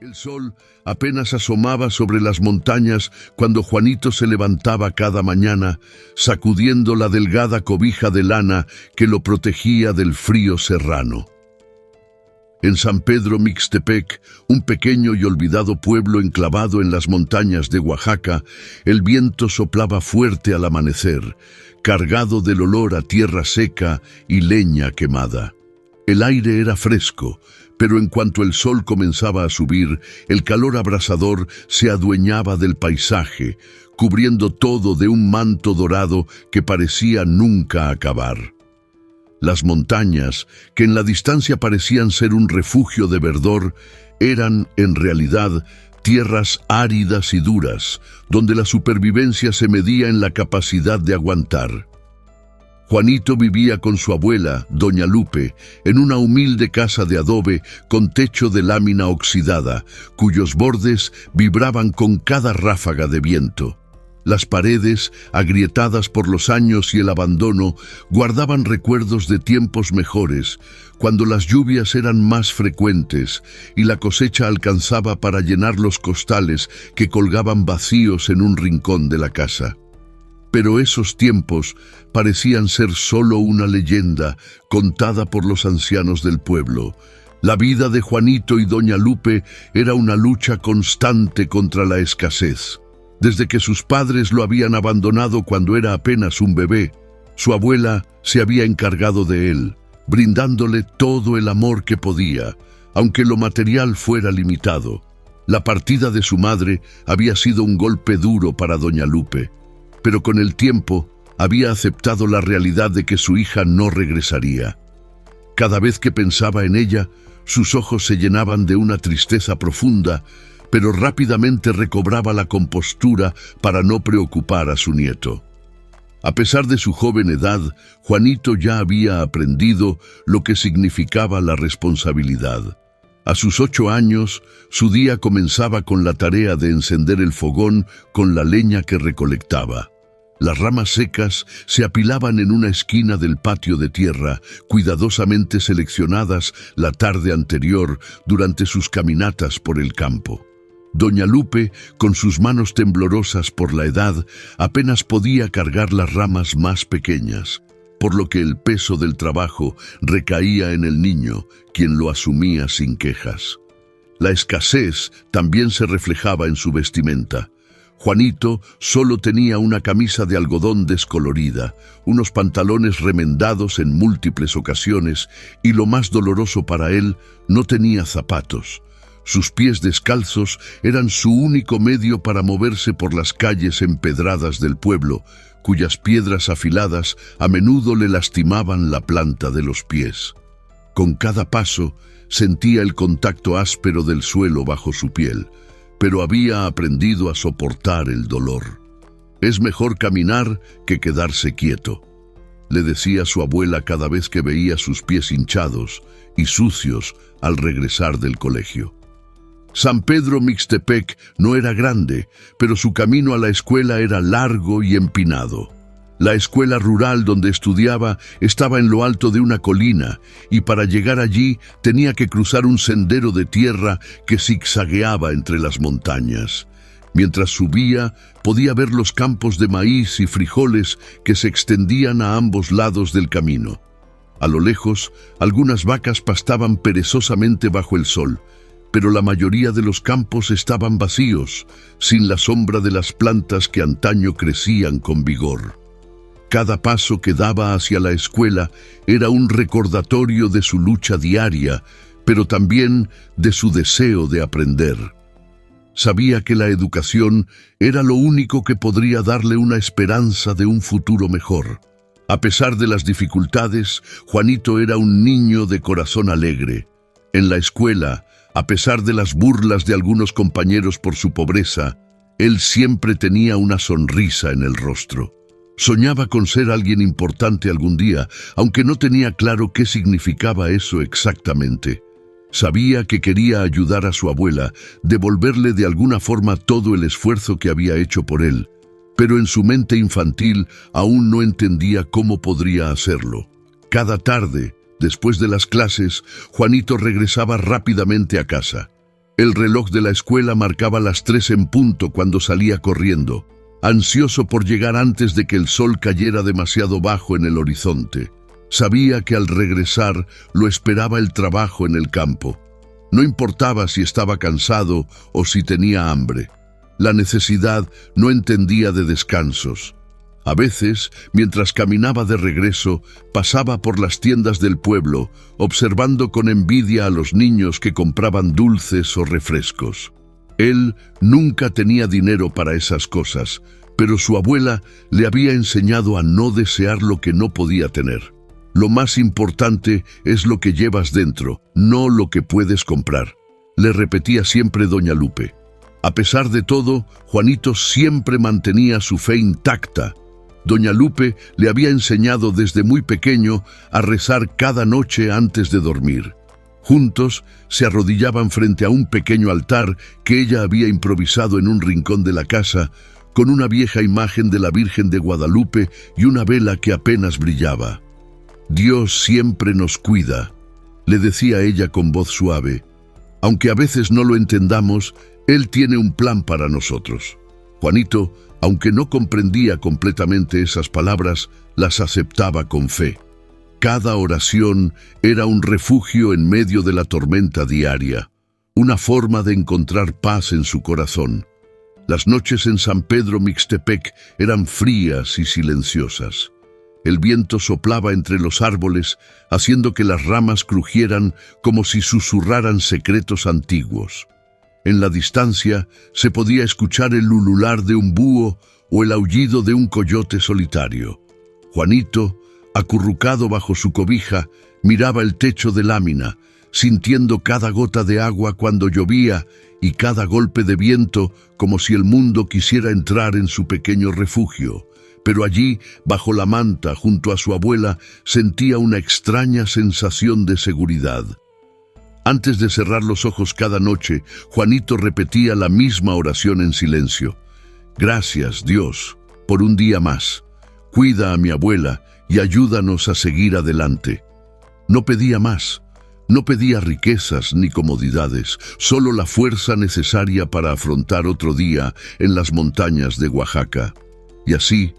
El sol apenas asomaba sobre las montañas cuando Juanito se levantaba cada mañana, sacudiendo la delgada cobija de lana que lo protegía del frío serrano. En San Pedro Mixtepec, un pequeño y olvidado pueblo enclavado en las montañas de Oaxaca, el viento soplaba fuerte al amanecer, cargado del olor a tierra seca y leña quemada. El aire era fresco, pero en cuanto el sol comenzaba a subir, el calor abrasador se adueñaba del paisaje, cubriendo todo de un manto dorado que parecía nunca acabar. Las montañas, que en la distancia parecían ser un refugio de verdor, eran, en realidad, tierras áridas y duras, donde la supervivencia se medía en la capacidad de aguantar. Juanito vivía con su abuela, doña Lupe, en una humilde casa de adobe con techo de lámina oxidada, cuyos bordes vibraban con cada ráfaga de viento. Las paredes, agrietadas por los años y el abandono, guardaban recuerdos de tiempos mejores, cuando las lluvias eran más frecuentes y la cosecha alcanzaba para llenar los costales que colgaban vacíos en un rincón de la casa. Pero esos tiempos parecían ser solo una leyenda contada por los ancianos del pueblo. La vida de Juanito y doña Lupe era una lucha constante contra la escasez. Desde que sus padres lo habían abandonado cuando era apenas un bebé, su abuela se había encargado de él, brindándole todo el amor que podía, aunque lo material fuera limitado. La partida de su madre había sido un golpe duro para doña Lupe, pero con el tiempo había aceptado la realidad de que su hija no regresaría. Cada vez que pensaba en ella, sus ojos se llenaban de una tristeza profunda, pero rápidamente recobraba la compostura para no preocupar a su nieto. A pesar de su joven edad, Juanito ya había aprendido lo que significaba la responsabilidad. A sus 8 años, su día comenzaba con la tarea de encender el fogón con la leña que recolectaba. Las ramas secas se apilaban en una esquina del patio de tierra, cuidadosamente seleccionadas la tarde anterior durante sus caminatas por el campo. Doña Lupe, con sus manos temblorosas por la edad, apenas podía cargar las ramas más pequeñas, por lo que el peso del trabajo recaía en el niño, quien lo asumía sin quejas. La escasez también se reflejaba en su vestimenta. Juanito solo tenía una camisa de algodón descolorida, unos pantalones remendados en múltiples ocasiones y, lo más doloroso para él, no tenía zapatos. Sus pies descalzos eran su único medio para moverse por las calles empedradas del pueblo, cuyas piedras afiladas a menudo le lastimaban la planta de los pies. Con cada paso sentía el contacto áspero del suelo bajo su piel, pero había aprendido a soportar el dolor. «Es mejor caminar que quedarse quieto», le decía su abuela cada vez que veía sus pies hinchados y sucios al regresar del colegio. San Pedro Mixtepec no era grande, pero su camino a la escuela era largo y empinado. La escuela rural donde estudiaba estaba en lo alto de una colina, y para llegar allí tenía que cruzar un sendero de tierra que zigzagueaba entre las montañas. Mientras subía, podía ver los campos de maíz y frijoles que se extendían a ambos lados del camino. A lo lejos, algunas vacas pastaban perezosamente bajo el sol, pero la mayoría de los campos estaban vacíos, sin la sombra de las plantas que antaño crecían con vigor. Cada paso que daba hacia la escuela era un recordatorio de su lucha diaria, pero también de su deseo de aprender. Sabía que la educación era lo único que podría darle una esperanza de un futuro mejor. A pesar de las dificultades, Juanito era un niño de corazón alegre. En la escuela, a pesar de las burlas de algunos compañeros por su pobreza, él siempre tenía una sonrisa en el rostro. Soñaba con ser alguien importante algún día, aunque no tenía claro qué significaba eso exactamente. Sabía que quería ayudar a su abuela, devolverle de alguna forma todo el esfuerzo que había hecho por él, pero en su mente infantil aún no entendía cómo podría hacerlo. Cada tarde, después de las clases, Juanito regresaba rápidamente a casa. El reloj de la escuela marcaba las 3 en punto cuando salía corriendo, ansioso por llegar antes de que el sol cayera demasiado bajo en el horizonte. Sabía que al regresar lo esperaba el trabajo en el campo. No importaba si estaba cansado o si tenía hambre. La necesidad no entendía de descansos. A veces, mientras caminaba de regreso, pasaba por las tiendas del pueblo, observando con envidia a los niños que compraban dulces o refrescos. Él nunca tenía dinero para esas cosas, pero su abuela le había enseñado a no desear lo que no podía tener. Lo más importante es lo que llevas dentro, no lo que puedes comprar, le repetía siempre doña Lupe. A pesar de todo, Juanito siempre mantenía su fe intacta. Doña Lupe le había enseñado desde muy pequeño a rezar cada noche antes de dormir. Juntos se arrodillaban frente a un pequeño altar que ella había improvisado en un rincón de la casa, con una vieja imagen de la Virgen de Guadalupe y una vela que apenas brillaba. «Dios siempre nos cuida», le decía ella con voz suave. «Aunque a veces no lo entendamos, Él tiene un plan para nosotros». Juanito, aunque no comprendía completamente esas palabras, las aceptaba con fe. Cada oración era un refugio en medio de la tormenta diaria, una forma de encontrar paz en su corazón. Las noches en San Pedro Mixtepec eran frías y silenciosas. El viento soplaba entre los árboles, haciendo que las ramas crujieran como si susurraran secretos antiguos. En la distancia se podía escuchar el ulular de un búho o el aullido de un coyote solitario. Juanito, acurrucado bajo su cobija, miraba el techo de lámina, sintiendo cada gota de agua cuando llovía y cada golpe de viento como si el mundo quisiera entrar en su pequeño refugio. Pero allí, bajo la manta, junto a su abuela, sentía una extraña sensación de seguridad. Antes de cerrar los ojos cada noche, Juanito repetía la misma oración en silencio. «Gracias, Dios, por un día más. Cuida a mi abuela y ayúdanos a seguir adelante». No pedía más, no pedía riquezas ni comodidades, solo la fuerza necesaria para afrontar otro día en las montañas de Oaxaca. Y así,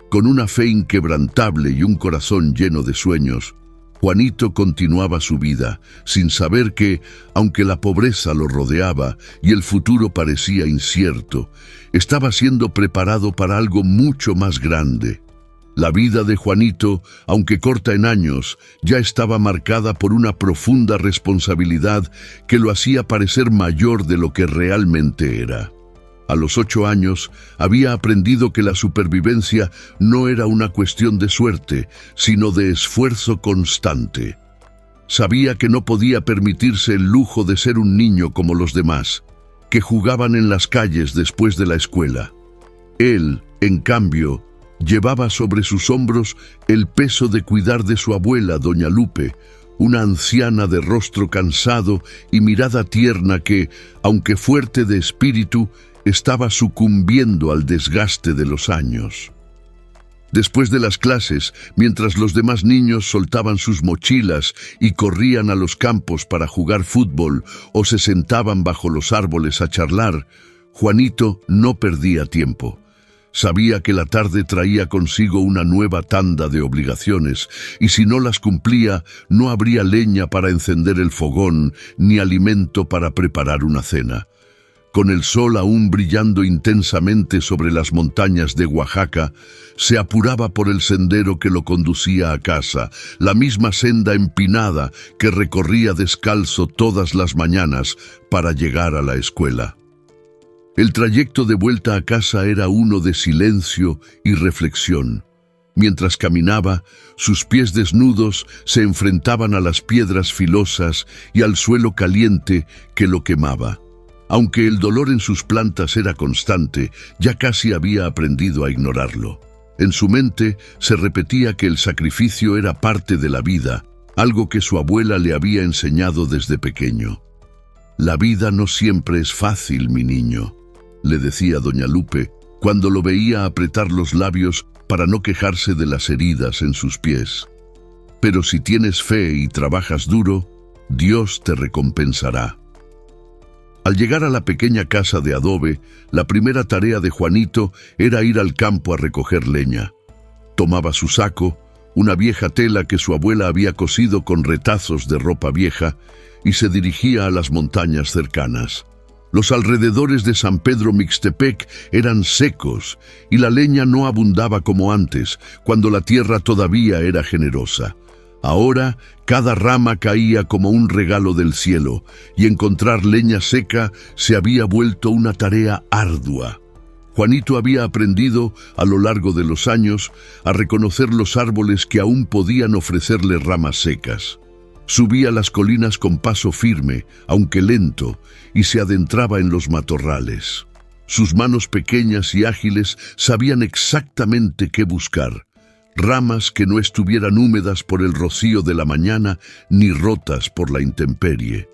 con una fe inquebrantable y un corazón lleno de sueños, Juanito continuaba su vida, sin saber que, aunque la pobreza lo rodeaba y el futuro parecía incierto, estaba siendo preparado para algo mucho más grande. La vida de Juanito, aunque corta en años, ya estaba marcada por una profunda responsabilidad que lo hacía parecer mayor de lo que realmente era. A los 8 años, había aprendido que la supervivencia no era una cuestión de suerte, sino de esfuerzo constante. Sabía que no podía permitirse el lujo de ser un niño como los demás, que jugaban en las calles después de la escuela. Él, en cambio, llevaba sobre sus hombros el peso de cuidar de su abuela, doña Lupe, una anciana de rostro cansado y mirada tierna que, aunque fuerte de espíritu, estaba sucumbiendo al desgaste de los años. Después de las clases, mientras los demás niños soltaban sus mochilas y corrían a los campos para jugar fútbol o se sentaban bajo los árboles a charlar, Juanito no perdía tiempo. Sabía que la tarde traía consigo una nueva tanda de obligaciones, y si no las cumplía, no habría leña para encender el fogón ni alimento para preparar una cena. Con el sol aún brillando intensamente sobre las montañas de Oaxaca, se apuraba por el sendero que lo conducía a casa, la misma senda empinada que recorría descalzo todas las mañanas para llegar a la escuela. El trayecto de vuelta a casa era uno de silencio y reflexión. Mientras caminaba, sus pies desnudos se enfrentaban a las piedras filosas y al suelo caliente que lo quemaba. Aunque el dolor en sus plantas era constante, ya casi había aprendido a ignorarlo. En su mente se repetía que el sacrificio era parte de la vida, algo que su abuela le había enseñado desde pequeño. «La vida no siempre es fácil, mi niño», le decía doña Lupe, cuando lo veía apretar los labios para no quejarse de las heridas en sus pies. «Pero si tienes fe y trabajas duro, Dios te recompensará». Al llegar a la pequeña casa de adobe, la primera tarea de Juanito era ir al campo a recoger leña. Tomaba su saco, una vieja tela que su abuela había cosido con retazos de ropa vieja, y se dirigía a las montañas cercanas. Los alrededores de San Pedro Mixtepec eran secos y la leña no abundaba como antes, cuando la tierra todavía era generosa. Ahora, cada rama caía como un regalo del cielo, y encontrar leña seca se había vuelto una tarea ardua. Juanito había aprendido, a lo largo de los años, a reconocer los árboles que aún podían ofrecerle ramas secas. Subía las colinas con paso firme, aunque lento, y se adentraba en los matorrales. Sus manos pequeñas y ágiles sabían exactamente qué buscar. Ramas que no estuvieran húmedas por el rocío de la mañana ni rotas por la intemperie.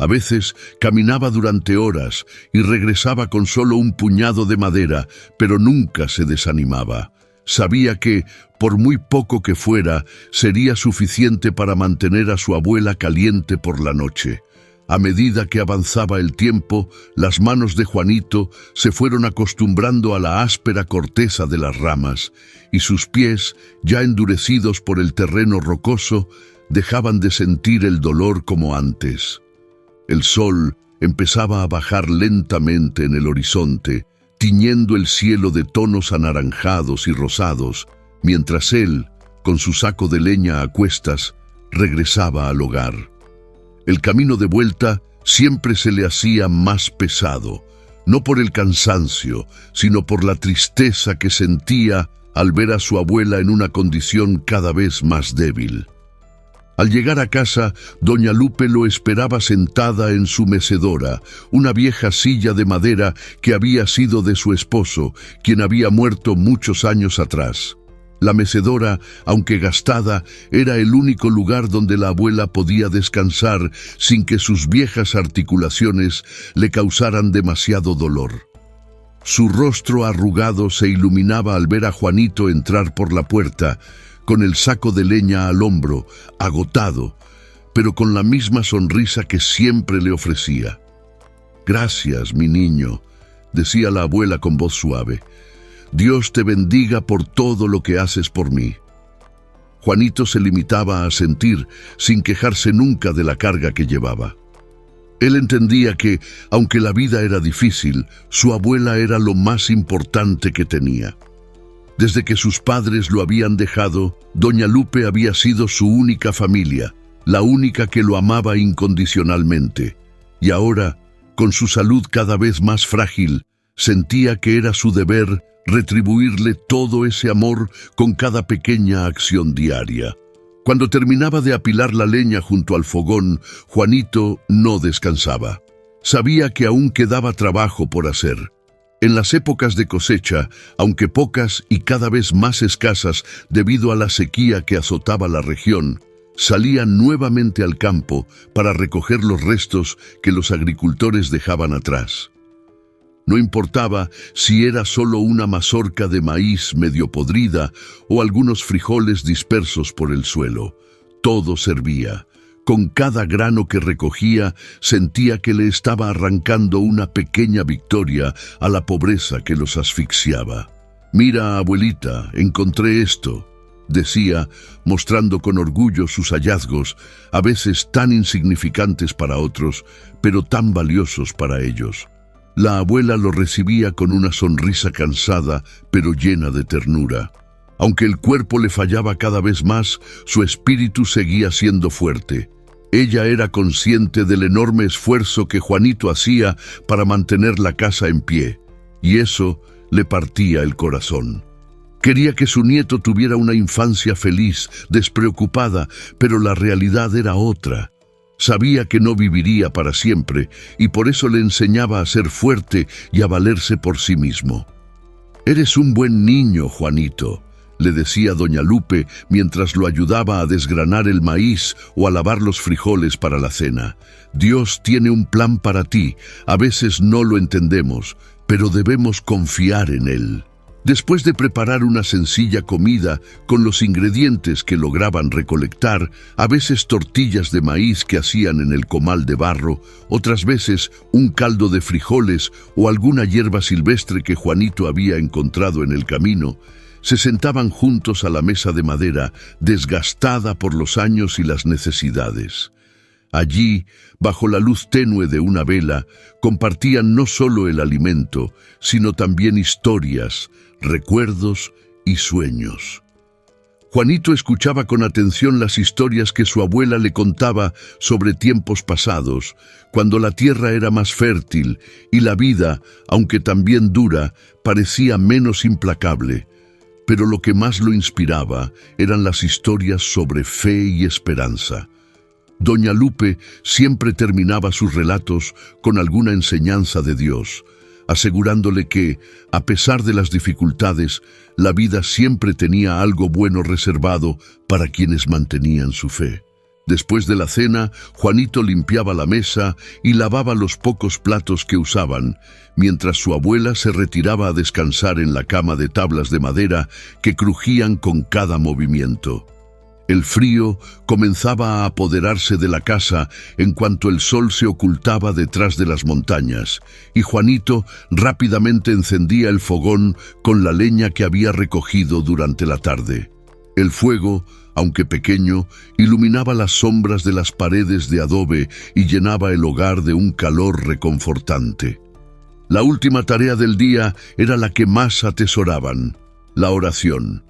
A veces caminaba durante horas y regresaba con solo un puñado de madera, pero nunca se desanimaba. Sabía que, por muy poco que fuera, sería suficiente para mantener a su abuela caliente por la noche. A medida que avanzaba el tiempo, las manos de Juanito se fueron acostumbrando a la áspera corteza de las ramas, y sus pies, ya endurecidos por el terreno rocoso, dejaban de sentir el dolor como antes. El sol empezaba a bajar lentamente en el horizonte, tiñendo el cielo de tonos anaranjados y rosados, mientras él, con su saco de leña a cuestas, regresaba al hogar. El camino de vuelta siempre se le hacía más pesado, no por el cansancio, sino por la tristeza que sentía al ver a su abuela en una condición cada vez más débil. Al llegar a casa, doña Lupe lo esperaba sentada en su mecedora, una vieja silla de madera que había sido de su esposo, quien había muerto muchos años atrás. La mecedora, aunque gastada, era el único lugar donde la abuela podía descansar sin que sus viejas articulaciones le causaran demasiado dolor. Su rostro arrugado se iluminaba al ver a Juanito entrar por la puerta, con el saco de leña al hombro, agotado, pero con la misma sonrisa que siempre le ofrecía. «Gracias, mi niño», decía la abuela con voz suave. «Dios te bendiga por todo lo que haces por mí». Juanito se limitaba a asentir, sin quejarse nunca de la carga que llevaba. Él entendía que, aunque la vida era difícil, su abuela era lo más importante que tenía. Desde que sus padres lo habían dejado, doña Lupe había sido su única familia, la única que lo amaba incondicionalmente. Y ahora, con su salud cada vez más frágil, sentía que era su deber retribuirle todo ese amor con cada pequeña acción diaria. Cuando terminaba de apilar la leña junto al fogón, Juanito no descansaba. Sabía que aún quedaba trabajo por hacer. En las épocas de cosecha, aunque pocas y cada vez más escasas debido a la sequía que azotaba la región, salían nuevamente al campo para recoger los restos que los agricultores dejaban atrás. No importaba si era solo una mazorca de maíz medio podrida o algunos frijoles dispersos por el suelo. Todo servía. Con cada grano que recogía, sentía que le estaba arrancando una pequeña victoria a la pobreza que los asfixiaba. «Mira, abuelita, encontré esto», decía, mostrando con orgullo sus hallazgos, a veces tan insignificantes para otros, pero tan valiosos para ellos. La abuela lo recibía con una sonrisa cansada, pero llena de ternura. Aunque el cuerpo le fallaba cada vez más, su espíritu seguía siendo fuerte. Ella era consciente del enorme esfuerzo que Juanito hacía para mantener la casa en pie, y eso le partía el corazón. Quería que su nieto tuviera una infancia feliz, despreocupada, pero la realidad era otra. Sabía que no viviría para siempre, y por eso le enseñaba a ser fuerte y a valerse por sí mismo. «Eres un buen niño, Juanito», le decía doña Lupe mientras lo ayudaba a desgranar el maíz o a lavar los frijoles para la cena. «Dios tiene un plan para ti, a veces no lo entendemos, pero debemos confiar en él». Después de preparar una sencilla comida con los ingredientes que lograban recolectar, a veces tortillas de maíz que hacían en el comal de barro, otras veces un caldo de frijoles o alguna hierba silvestre que Juanito había encontrado en el camino, se sentaban juntos a la mesa de madera, desgastada por los años y las necesidades. Allí, bajo la luz tenue de una vela, compartían no solo el alimento, sino también historias, recuerdos y sueños. Juanito escuchaba con atención las historias que su abuela le contaba sobre tiempos pasados, cuando la tierra era más fértil y la vida, aunque también dura, parecía menos implacable. Pero lo que más lo inspiraba eran las historias sobre fe y esperanza. Doña Lupe siempre terminaba sus relatos con alguna enseñanza de Dios, asegurándole que, a pesar de las dificultades, la vida siempre tenía algo bueno reservado para quienes mantenían su fe. Después de la cena, Juanito limpiaba la mesa y lavaba los pocos platos que usaban, mientras su abuela se retiraba a descansar en la cama de tablas de madera que crujían con cada movimiento. El frío comenzaba a apoderarse de la casa en cuanto el sol se ocultaba detrás de las montañas, y Juanito rápidamente encendía el fogón con la leña que había recogido durante la tarde. El fuego, aunque pequeño, iluminaba las sombras de las paredes de adobe y llenaba el hogar de un calor reconfortante. La última tarea del día era la que más atesoraban: la oración.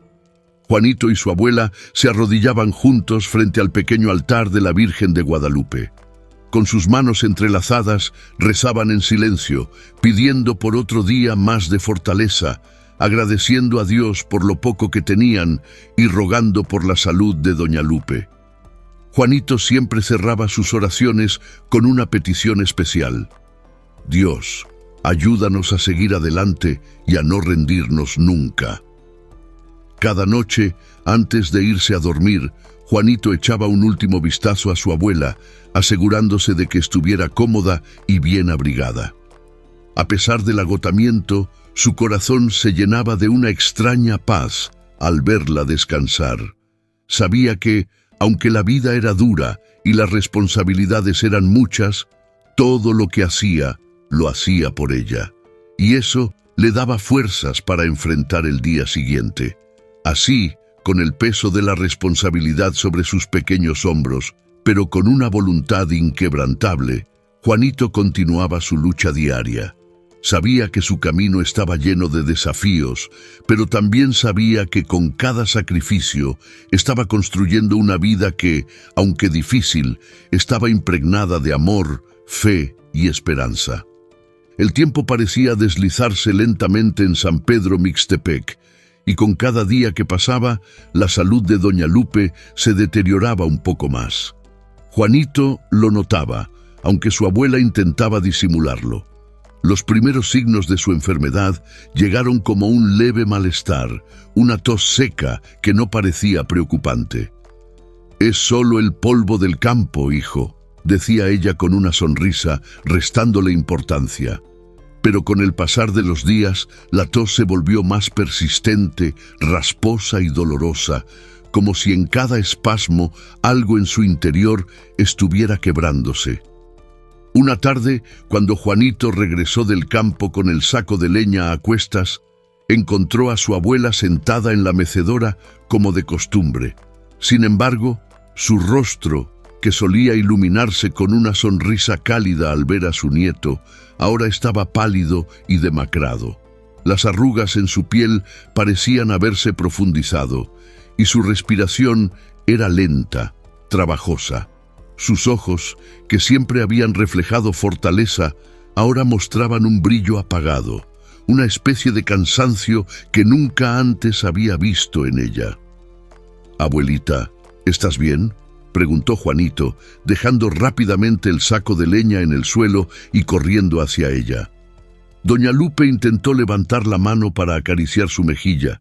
Juanito y su abuela se arrodillaban juntos frente al pequeño altar de la Virgen de Guadalupe. Con sus manos entrelazadas, rezaban en silencio, pidiendo por otro día más de fortaleza, agradeciendo a Dios por lo poco que tenían y rogando por la salud de doña Lupe. Juanito siempre cerraba sus oraciones con una petición especial: Dios, ayúdanos a seguir adelante y a no rendirnos nunca. Cada noche, antes de irse a dormir, Juanito echaba un último vistazo a su abuela, asegurándose de que estuviera cómoda y bien abrigada. A pesar del agotamiento, su corazón se llenaba de una extraña paz al verla descansar. Sabía que, aunque la vida era dura y las responsabilidades eran muchas, todo lo que hacía, lo hacía por ella. Y eso le daba fuerzas para enfrentar el día siguiente. Así, con el peso de la responsabilidad sobre sus pequeños hombros, pero con una voluntad inquebrantable, Juanito continuaba su lucha diaria. Sabía que su camino estaba lleno de desafíos, pero también sabía que con cada sacrificio estaba construyendo una vida que, aunque difícil, estaba impregnada de amor, fe y esperanza. El tiempo parecía deslizarse lentamente en San Pedro Mixtepec, y con cada día que pasaba, la salud de doña Lupe se deterioraba un poco más. Juanito lo notaba, aunque su abuela intentaba disimularlo. Los primeros signos de su enfermedad llegaron como un leve malestar, una tos seca que no parecía preocupante. «Es solo el polvo del campo, hijo», decía ella con una sonrisa, restándole importancia. Pero con el pasar de los días, la tos se volvió más persistente, rasposa y dolorosa, como si en cada espasmo algo en su interior estuviera quebrándose. Una tarde, cuando Juanito regresó del campo con el saco de leña a cuestas, encontró a su abuela sentada en la mecedora como de costumbre. Sin embargo, su rostro, que solía iluminarse con una sonrisa cálida al ver a su nieto, ahora estaba pálido y demacrado. Las arrugas en su piel parecían haberse profundizado, y su respiración era lenta, trabajosa. Sus ojos, que siempre habían reflejado fortaleza, ahora mostraban un brillo apagado, una especie de cansancio que nunca antes había visto en ella. «Abuelita, ¿estás bien?», preguntó Juanito, dejando rápidamente el saco de leña en el suelo y corriendo hacia ella. Doña Lupe intentó levantar la mano para acariciar su mejilla,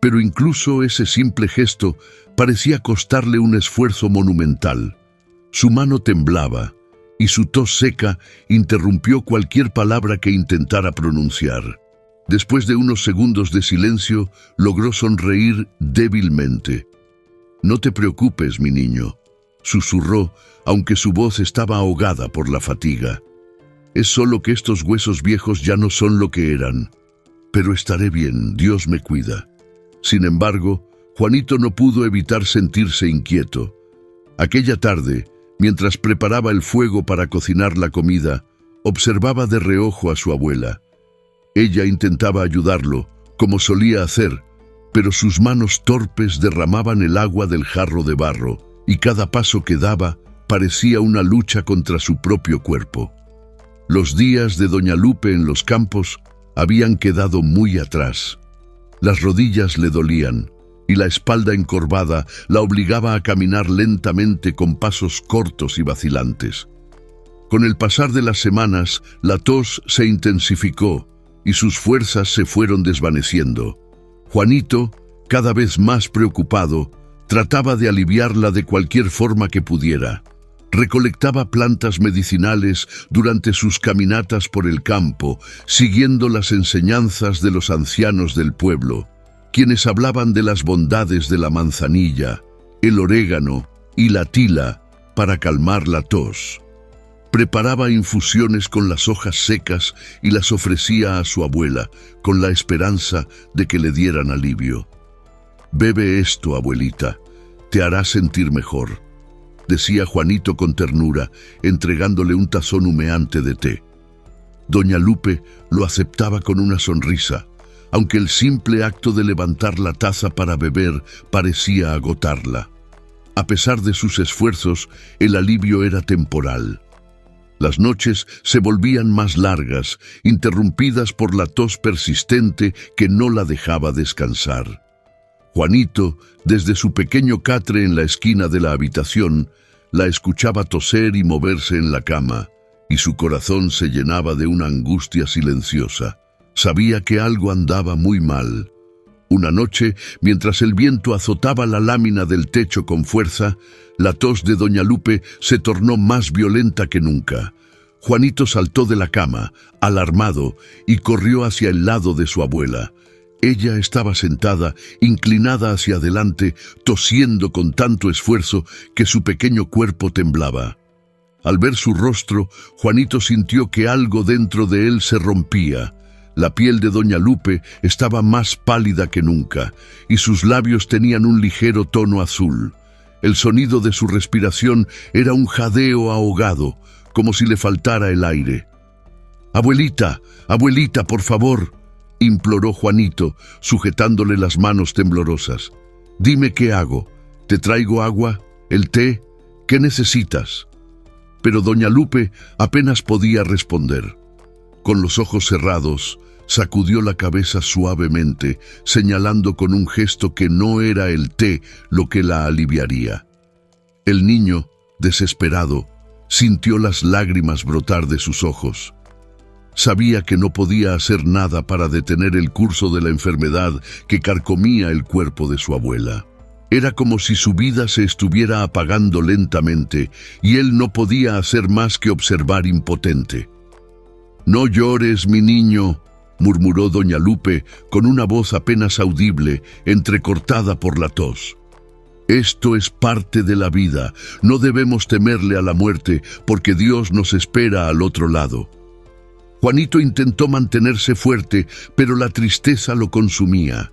pero incluso ese simple gesto parecía costarle un esfuerzo monumental. Su mano temblaba, y su tos seca interrumpió cualquier palabra que intentara pronunciar. Después de unos segundos de silencio, logró sonreír débilmente. «No te preocupes, mi niño», susurró, aunque su voz estaba ahogada por la fatiga. «Es solo que estos huesos viejos ya no son lo que eran. Pero estaré bien, Dios me cuida». Sin embargo, Juanito no pudo evitar sentirse inquieto. Aquella tarde, mientras preparaba el fuego para cocinar la comida, observaba de reojo a su abuela. Ella intentaba ayudarlo, como solía hacer, pero sus manos torpes derramaban el agua del jarro de barro, y cada paso que daba parecía una lucha contra su propio cuerpo. Los días de doña Lupe en los campos habían quedado muy atrás. Las rodillas le dolían, y la espalda encorvada la obligaba a caminar lentamente con pasos cortos y vacilantes. Con el pasar de las semanas, la tos se intensificó y sus fuerzas se fueron desvaneciendo. Juanito, cada vez más preocupado, trataba de aliviarla de cualquier forma que pudiera. Recolectaba plantas medicinales durante sus caminatas por el campo, siguiendo las enseñanzas de los ancianos del pueblo, quienes hablaban de las bondades de la manzanilla, el orégano y la tila para calmar la tos. Preparaba infusiones con las hojas secas y las ofrecía a su abuela, con la esperanza de que le dieran alivio. «Bebe esto, abuelita, te hará sentir mejor», decía Juanito con ternura, entregándole un tazón humeante de té. Doña Lupe lo aceptaba con una sonrisa, aunque el simple acto de levantar la taza para beber parecía agotarla. A pesar de sus esfuerzos, el alivio era temporal. Las noches se volvían más largas, interrumpidas por la tos persistente que no la dejaba descansar. Juanito, desde su pequeño catre en la esquina de la habitación, la escuchaba toser y moverse en la cama, y su corazón se llenaba de una angustia silenciosa. Sabía que algo andaba muy mal. Una noche, mientras el viento azotaba la lámina del techo con fuerza, la tos de doña Lupe se tornó más violenta que nunca. Juanito saltó de la cama, alarmado, y corrió hacia el lado de su abuela. Ella estaba sentada, inclinada hacia adelante, tosiendo con tanto esfuerzo que su pequeño cuerpo temblaba. Al ver su rostro, Juanito sintió que algo dentro de él se rompía. La piel de doña Lupe estaba más pálida que nunca, y sus labios tenían un ligero tono azul. El sonido de su respiración era un jadeo ahogado, como si le faltara el aire. «Abuelita, abuelita, por favor», imploró Juanito, sujetándole las manos temblorosas. «Dime qué hago. ¿Te traigo agua? ¿El té? ¿Qué necesitas?» Pero doña Lupe apenas podía responder. Con los ojos cerrados, sacudió la cabeza suavemente, señalando con un gesto que no era el té lo que la aliviaría. El niño, desesperado, sintió las lágrimas brotar de sus ojos. Sabía que no podía hacer nada para detener el curso de la enfermedad que carcomía el cuerpo de su abuela. Era como si su vida se estuviera apagando lentamente y él no podía hacer más que observar impotente. «No llores, mi niño», murmuró doña Lupe con una voz apenas audible, entrecortada por la tos. «Esto es parte de la vida. No debemos temerle a la muerte porque Dios nos espera al otro lado». Juanito intentó mantenerse fuerte, pero la tristeza lo consumía.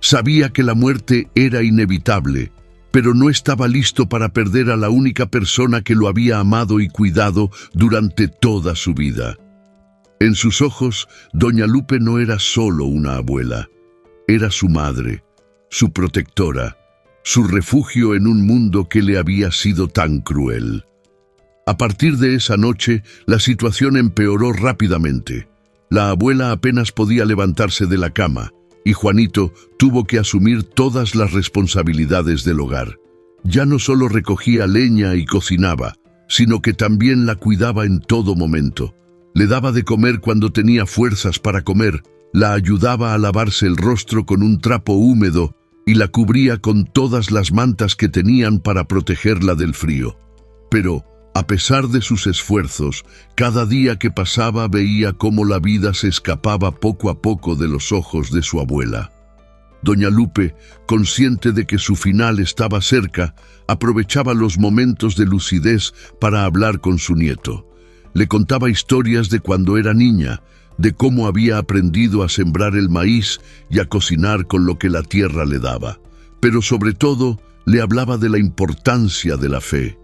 Sabía que la muerte era inevitable, pero no estaba listo para perder a la única persona que lo había amado y cuidado durante toda su vida. En sus ojos, doña Lupe no era solo una abuela, era su madre, su protectora, su refugio en un mundo que le había sido tan cruel. A partir de esa noche, la situación empeoró rápidamente. La abuela apenas podía levantarse de la cama, y Juanito tuvo que asumir todas las responsabilidades del hogar. Ya no solo recogía leña y cocinaba, sino que también la cuidaba en todo momento. Le daba de comer cuando tenía fuerzas para comer, la ayudaba a lavarse el rostro con un trapo húmedo y la cubría con todas las mantas que tenían para protegerla del frío. Pero, A pesar de sus esfuerzos, cada día que pasaba veía cómo la vida se escapaba poco a poco de los ojos de su abuela. Doña Lupe, consciente de que su final estaba cerca, aprovechaba los momentos de lucidez para hablar con su nieto. Le contaba historias de cuando era niña, de cómo había aprendido a sembrar el maíz y a cocinar con lo que la tierra le daba. Pero sobre todo, le hablaba de la importancia de la fe.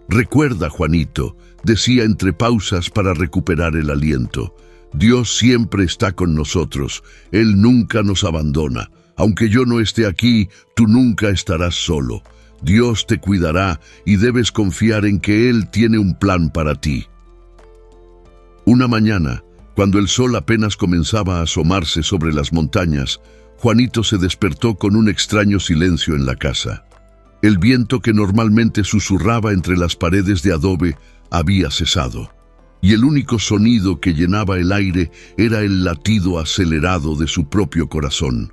«Recuerda, Juanito», decía entre pausas para recuperar el aliento, «Dios siempre está con nosotros, Él nunca nos abandona. Aunque yo no esté aquí, tú nunca estarás solo. Dios te cuidará y debes confiar en que Él tiene un plan para ti». Una mañana, cuando el sol apenas comenzaba a asomarse sobre las montañas, Juanito se despertó con un extraño silencio en la casa. El viento que normalmente susurraba entre las paredes de adobe había cesado, y el único sonido que llenaba el aire era el latido acelerado de su propio corazón.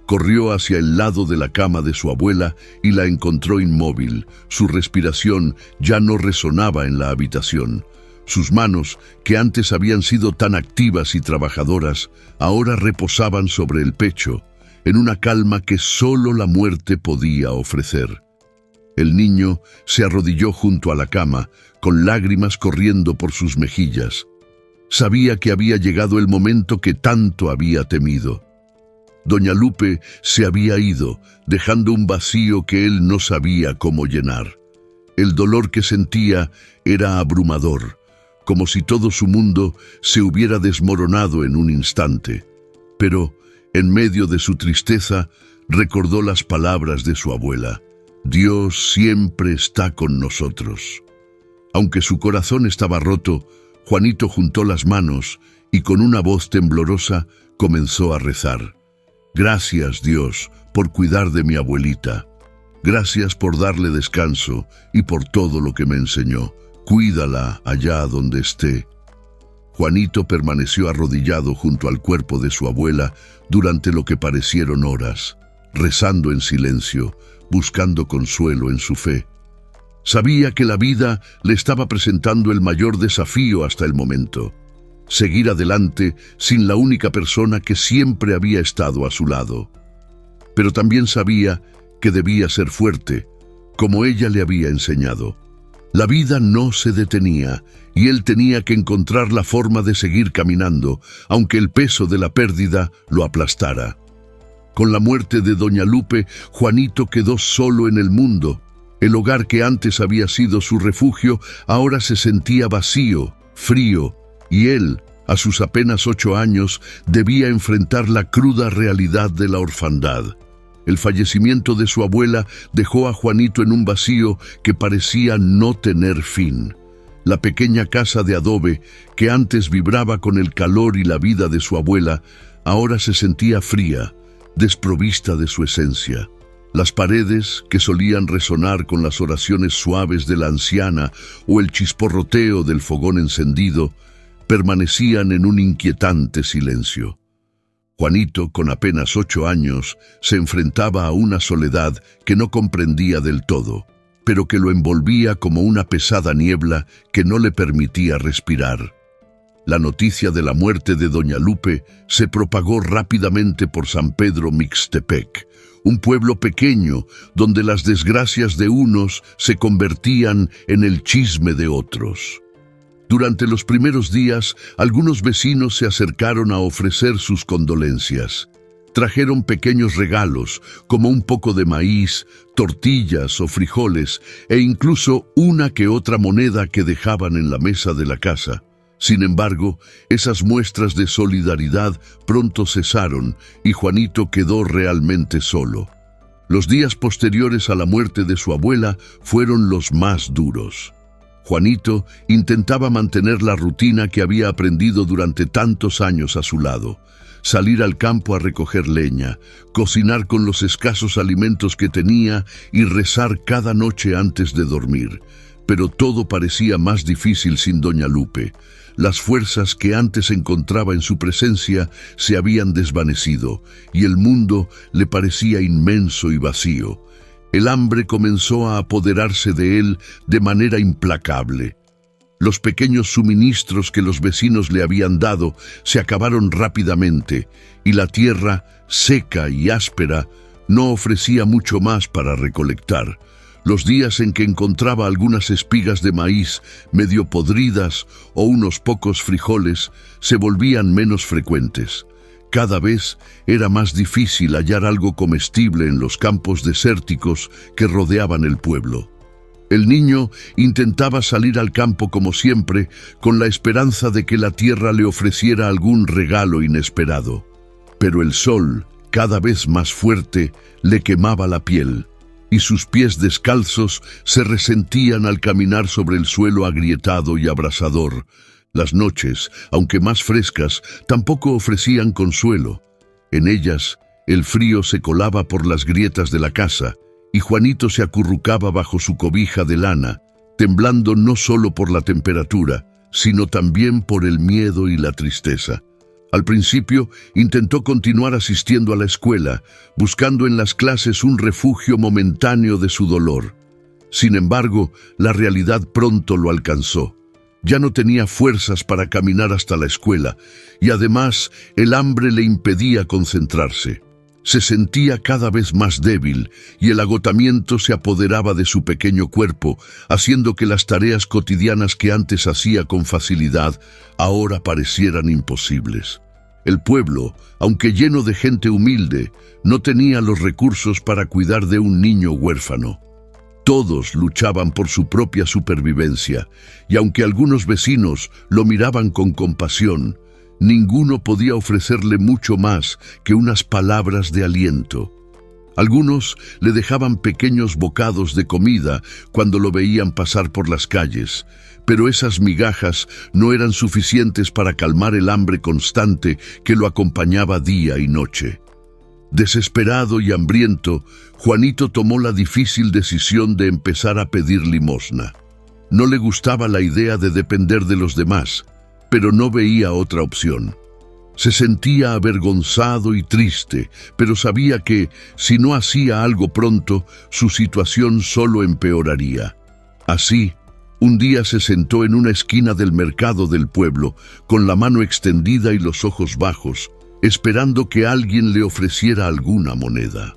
Corrió hacia el lado de la cama de su abuela y la encontró inmóvil. Su respiración ya no resonaba en la habitación. Sus manos, que antes habían sido tan activas y trabajadoras, ahora reposaban sobre el pecho, en una calma que solo la muerte podía ofrecer. El niño se arrodilló junto a la cama, con lágrimas corriendo por sus mejillas. Sabía que había llegado el momento que tanto había temido. Doña Lupe se había ido, dejando un vacío que él no sabía cómo llenar. El dolor que sentía era abrumador, como si todo su mundo se hubiera desmoronado en un instante. Pero, en medio de su tristeza, recordó las palabras de su abuela: «Dios siempre está con nosotros». Aunque su corazón estaba roto, Juanito juntó las manos y con una voz temblorosa comenzó a rezar. «Gracias, Dios, por cuidar de mi abuelita. Gracias por darle descanso y por todo lo que me enseñó. Cuídala allá donde esté». Juanito permaneció arrodillado junto al cuerpo de su abuela durante lo que parecieron horas, rezando en silencio, buscando consuelo en su fe. Sabía que la vida le estaba presentando el mayor desafío hasta el momento: seguir adelante sin la única persona que siempre había estado a su lado. Pero también sabía que debía ser fuerte, como ella le había enseñado. La vida no se detenía y él tenía que encontrar la forma de seguir caminando, aunque el peso de la pérdida lo aplastara. Con la muerte de Doña Lupe, Juanito quedó solo en el mundo. El hogar que antes había sido su refugio ahora se sentía vacío, frío, y él, a sus apenas 8 años, debía enfrentar la cruda realidad de la orfandad. El fallecimiento de su abuela dejó a Juanito en un vacío que parecía no tener fin. La pequeña casa de adobe, que antes vibraba con el calor y la vida de su abuela, ahora se sentía fría, desprovista de su esencia. Las paredes, que solían resonar con las oraciones suaves de la anciana o el chisporroteo del fogón encendido, permanecían en un inquietante silencio. Juanito, con apenas 8 años, se enfrentaba a una soledad que no comprendía del todo, pero que lo envolvía como una pesada niebla que no le permitía respirar. La noticia de la muerte de Doña Lupe se propagó rápidamente por San Pedro Mixtepec, un pueblo pequeño donde las desgracias de unos se convertían en el chisme de otros. Durante los primeros días, algunos vecinos se acercaron a ofrecer sus condolencias. Trajeron pequeños regalos, como un poco de maíz, tortillas o frijoles, e incluso una que otra moneda que dejaban en la mesa de la casa. Sin embargo, esas muestras de solidaridad pronto cesaron y Juanito quedó realmente solo. Los días posteriores a la muerte de su abuela fueron los más duros. Juanito intentaba mantener la rutina que había aprendido durante tantos años a su lado: salir al campo a recoger leña, cocinar con los escasos alimentos que tenía y rezar cada noche antes de dormir. Pero todo parecía más difícil sin Doña Lupe. Las fuerzas que antes encontraba en su presencia se habían desvanecido y el mundo le parecía inmenso y vacío. el hambre comenzó a apoderarse de él de manera implacable. Los pequeños suministros que los vecinos le habían dado se acabaron rápidamente, y la tierra, seca y áspera, no ofrecía mucho más para recolectar. Los días en que encontraba algunas espigas de maíz medio podridas o unos pocos frijoles se volvían menos frecuentes. Cada vez era más difícil hallar algo comestible en los campos desérticos que rodeaban el pueblo. El niño intentaba salir al campo como siempre, con la esperanza de que la tierra le ofreciera algún regalo inesperado. Pero el sol, cada vez más fuerte, le quemaba la piel, y sus pies descalzos se resentían al caminar sobre el suelo agrietado y abrasador. Las noches, aunque más frescas, tampoco ofrecían consuelo. En ellas, el frío se colaba por las grietas de la casa, y Juanito se acurrucaba bajo su cobija de lana, temblando no solo por la temperatura, sino también por el miedo y la tristeza. Al principio intentó continuar asistiendo a la escuela, buscando en las clases un refugio momentáneo de su dolor. Sin embargo, la realidad pronto lo alcanzó. Ya no tenía fuerzas para caminar hasta la escuela, y además el hambre le impedía concentrarse. Se sentía cada vez más débil, y el agotamiento se apoderaba de su pequeño cuerpo, haciendo que las tareas cotidianas que antes hacía con facilidad, ahora parecieran imposibles. El pueblo, aunque lleno de gente humilde, no tenía los recursos para cuidar de un niño huérfano. Todos luchaban por su propia supervivencia, y aunque algunos vecinos lo miraban con compasión, ninguno podía ofrecerle mucho más que unas palabras de aliento. Algunos le dejaban pequeños bocados de comida cuando lo veían pasar por las calles, pero esas migajas no eran suficientes para calmar el hambre constante que lo acompañaba día y noche. Desesperado y hambriento, Juanito tomó la difícil decisión de empezar a pedir limosna. No le gustaba la idea de depender de los demás, pero no veía otra opción. Se sentía avergonzado y triste, pero sabía que, si no hacía algo pronto, su situación solo empeoraría. Así, un día se sentó en una esquina del mercado del pueblo, con la mano extendida y los ojos bajos, esperando que alguien le ofreciera alguna moneda.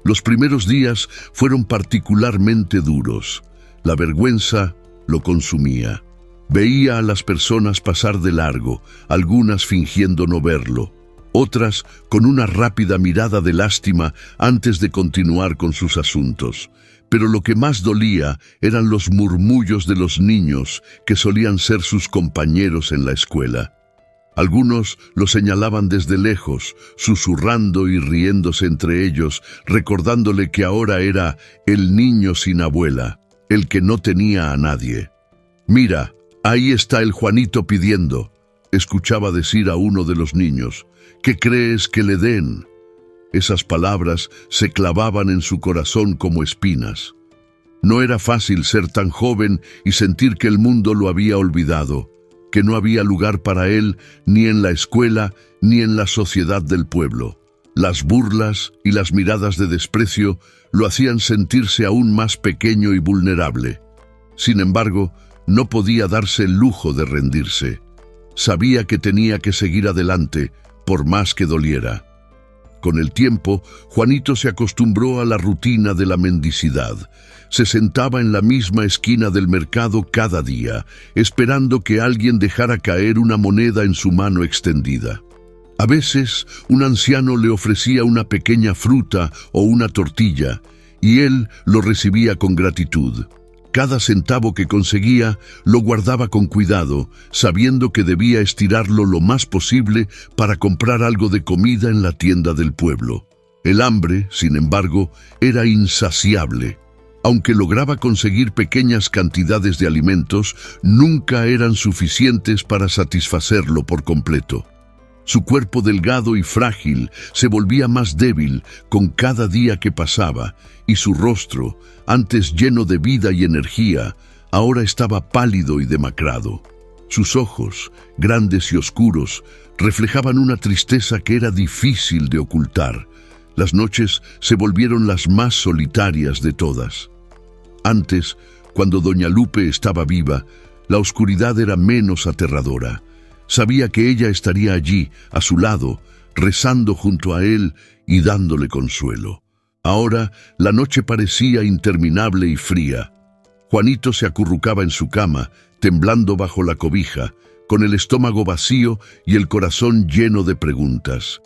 Los primeros días fueron particularmente duros. La vergüenza lo consumía. Veía a las personas pasar de largo, algunas fingiendo no verlo, otras con una rápida mirada de lástima antes de continuar con sus asuntos. Pero lo que más dolía eran los murmullos de los niños que solían ser sus compañeros en la escuela. Algunos lo señalaban desde lejos, susurrando y riéndose entre ellos, recordándole que ahora era el niño sin abuela, el que no tenía a nadie. «Mira, ahí está el Juanito pidiendo», escuchaba decir a uno de los niños. «¿Qué crees que le den?». Esas palabras se clavaban en su corazón como espinas. No era fácil ser tan joven y sentir que el mundo lo había olvidado, que no había lugar para él ni en la escuela ni en la sociedad del pueblo. Las burlas y las miradas de desprecio lo hacían sentirse aún más pequeño y vulnerable. Sin embargo, no podía darse el lujo de rendirse. Sabía que tenía que seguir adelante, por más que doliera. Con el tiempo, Juanito se acostumbró a la rutina de la mendicidad. Se sentaba en la misma esquina del mercado cada día, esperando que alguien dejara caer una moneda en su mano extendida. A veces, un anciano le ofrecía una pequeña fruta o una tortilla, y él lo recibía con gratitud. Cada centavo que conseguía lo guardaba con cuidado, sabiendo que debía estirarlo lo más posible para comprar algo de comida en la tienda del pueblo. El hambre, sin embargo, era insaciable. Aunque lograba conseguir pequeñas cantidades de alimentos, nunca eran suficientes para satisfacerlo por completo. Su cuerpo delgado y frágil se volvía más débil con cada día que pasaba, y su rostro, antes lleno de vida y energía, ahora estaba pálido y demacrado. Sus ojos, grandes y oscuros, reflejaban una tristeza que era difícil de ocultar. Las noches se volvieron las más solitarias de todas. Antes, cuando doña Lupe estaba viva, la oscuridad era menos aterradora. Sabía que ella estaría allí, a su lado, rezando junto a él y dándole consuelo. Ahora, la noche parecía interminable y fría. Juanito se acurrucaba en su cama, temblando bajo la cobija, con el estómago vacío y el corazón lleno de preguntas.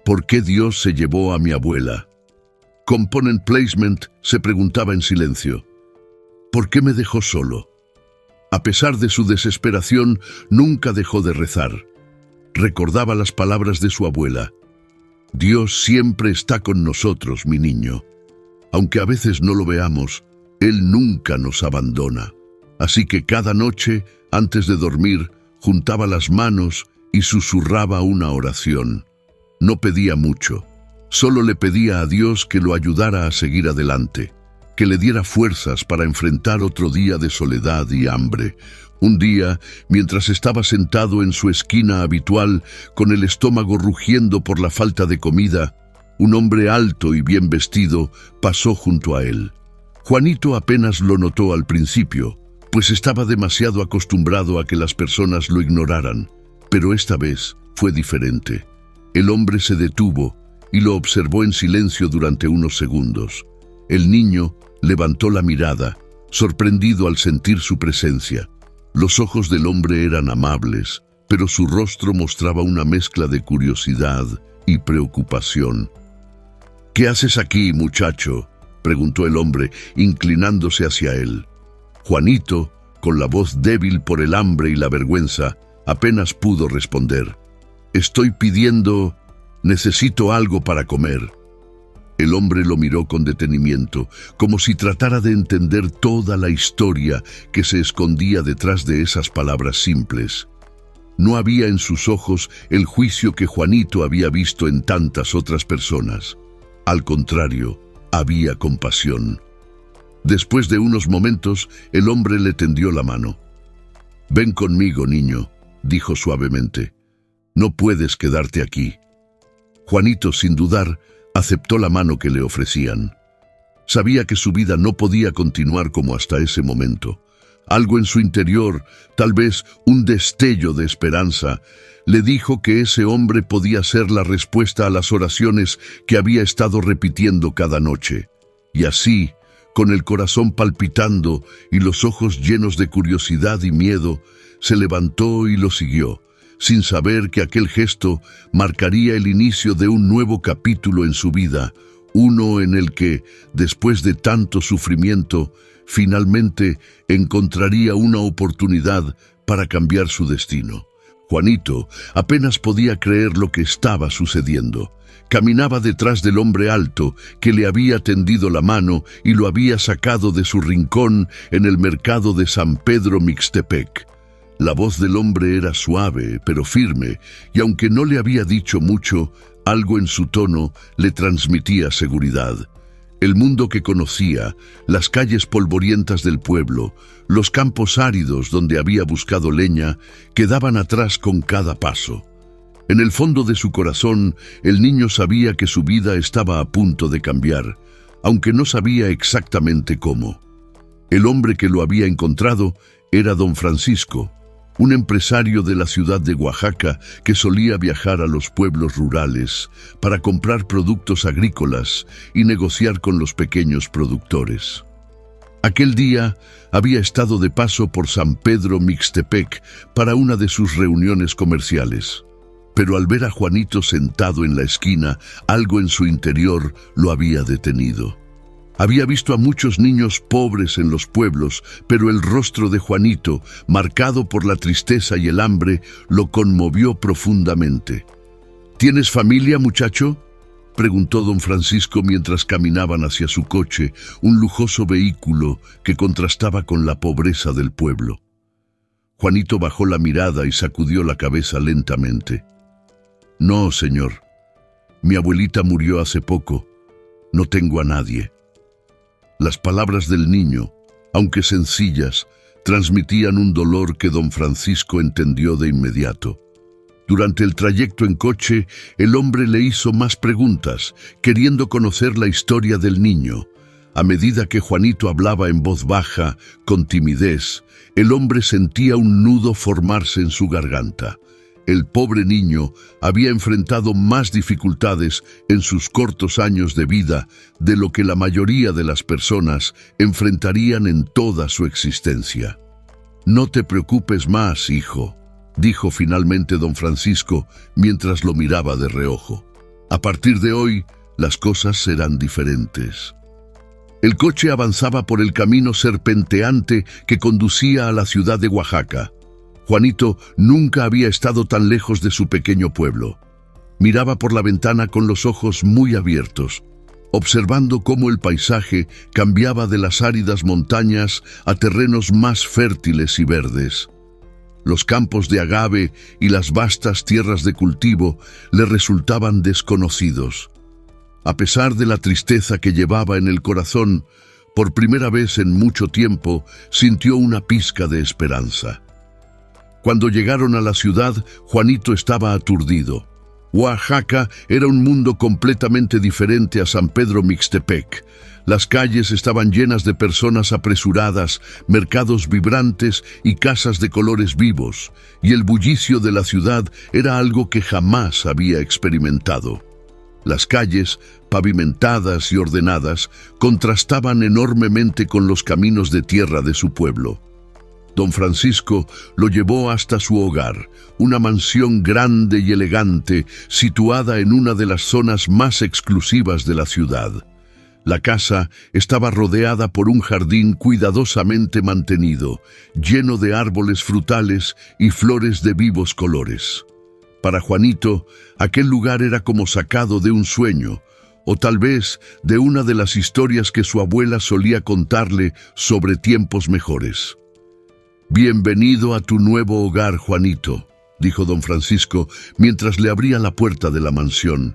¿Por qué Dios se llevó a mi abuela? Component Placement se preguntaba en silencio. ¿Por qué me dejó solo? A pesar de su desesperación, nunca dejó de rezar. Recordaba las palabras de su abuela. Dios siempre está con nosotros, mi niño. Aunque a veces no lo veamos, Él nunca nos abandona. Así que cada noche, antes de dormir, juntaba las manos y susurraba una oración. No pedía mucho, solo le pedía a Dios que lo ayudara a seguir adelante, que le diera fuerzas para enfrentar otro día de soledad y hambre. Un día, mientras estaba sentado en su esquina habitual, con el estómago rugiendo por la falta de comida, un hombre alto y bien vestido pasó junto a él. Juanito apenas lo notó al principio, pues estaba demasiado acostumbrado a que las personas lo ignoraran, pero esta vez fue diferente. El hombre se detuvo y lo observó en silencio durante unos segundos. El niño levantó la mirada, sorprendido al sentir su presencia. Los ojos del hombre eran amables, pero su rostro mostraba una mezcla de curiosidad y preocupación. «¿Qué haces aquí, muchacho?», preguntó el hombre, inclinándose hacia él. Juanito, con la voz débil por el hambre y la vergüenza, apenas pudo responder. «Estoy pidiendo... necesito algo para comer». El hombre lo miró con detenimiento, como si tratara de entender toda la historia que se escondía detrás de esas palabras simples. No había en sus ojos el juicio que Juanito había visto en tantas otras personas. Al contrario, había compasión. Después de unos momentos, el hombre le tendió la mano. «Ven conmigo, niño», dijo suavemente. «No puedes quedarte aquí». Juanito, sin dudar, aceptó la mano que le ofrecían. Sabía que su vida no podía continuar como hasta ese momento. Algo en su interior, tal vez un destello de esperanza, le dijo que ese hombre podía ser la respuesta a las oraciones que había estado repitiendo cada noche. Y así, con el corazón palpitando y los ojos llenos de curiosidad y miedo, se levantó y lo siguió, sin saber que aquel gesto marcaría el inicio de un nuevo capítulo en su vida, uno en el que, después de tanto sufrimiento, finalmente encontraría una oportunidad para cambiar su destino. Juanito apenas podía creer lo que estaba sucediendo. Caminaba detrás del hombre alto que le había tendido la mano y lo había sacado de su rincón en el mercado de San Pedro Mixtepec. La voz del hombre era suave, pero firme, y aunque no le había dicho mucho, algo en su tono le transmitía seguridad. El mundo que conocía, las calles polvorientas del pueblo, los campos áridos donde había buscado leña, quedaban atrás con cada paso. En el fondo de su corazón, el niño sabía que su vida estaba a punto de cambiar, aunque no sabía exactamente cómo. El hombre que lo había encontrado era don Francisco, un empresario de la ciudad de Oaxaca que solía viajar a los pueblos rurales para comprar productos agrícolas y negociar con los pequeños productores. Aquel día había estado de paso por San Pedro Mixtepec para una de sus reuniones comerciales, pero al ver a Juanito sentado en la esquina, algo en su interior lo había detenido. Había visto a muchos niños pobres en los pueblos, pero el rostro de Juanito, marcado por la tristeza y el hambre, lo conmovió profundamente. ¿Tienes familia, muchacho?, preguntó don Francisco mientras caminaban hacia su coche, un lujoso vehículo que contrastaba con la pobreza del pueblo. Juanito bajó la mirada y sacudió la cabeza lentamente. «No, señor. Mi abuelita murió hace poco. No tengo a nadie». Las palabras del niño, aunque sencillas, transmitían un dolor que don Francisco entendió de inmediato. Durante el trayecto en coche, el hombre le hizo más preguntas, queriendo conocer la historia del niño. A medida que Juanito hablaba en voz baja, con timidez, el hombre sentía un nudo formarse en su garganta. El pobre niño había enfrentado más dificultades en sus cortos años de vida de lo que la mayoría de las personas enfrentarían en toda su existencia. «No te preocupes más, hijo», dijo finalmente don Francisco mientras lo miraba de reojo. «A partir de hoy, las cosas serán diferentes». El coche avanzaba por el camino serpenteante que conducía a la ciudad de Oaxaca. Juanito nunca había estado tan lejos de su pequeño pueblo. Miraba por la ventana con los ojos muy abiertos, observando cómo el paisaje cambiaba de las áridas montañas a terrenos más fértiles y verdes. Los campos de agave y las vastas tierras de cultivo le resultaban desconocidos. A pesar de la tristeza que llevaba en el corazón, por primera vez en mucho tiempo sintió una pizca de esperanza. Cuando llegaron a la ciudad, Juanito estaba aturdido. Oaxaca era un mundo completamente diferente a San Pedro Mixtepec. Las calles estaban llenas de personas apresuradas, mercados vibrantes y casas de colores vivos, y el bullicio de la ciudad era algo que jamás había experimentado. Las calles, pavimentadas y ordenadas, contrastaban enormemente con los caminos de tierra de su pueblo. Don Francisco lo llevó hasta su hogar, una mansión grande y elegante situada en una de las zonas más exclusivas de la ciudad. La casa estaba rodeada por un jardín cuidadosamente mantenido, lleno de árboles frutales y flores de vivos colores. Para Juanito, aquel lugar era como sacado de un sueño, o tal vez de una de las historias que su abuela solía contarle sobre tiempos mejores. «Bienvenido a tu nuevo hogar, Juanito», dijo don Francisco mientras le abría la puerta de la mansión.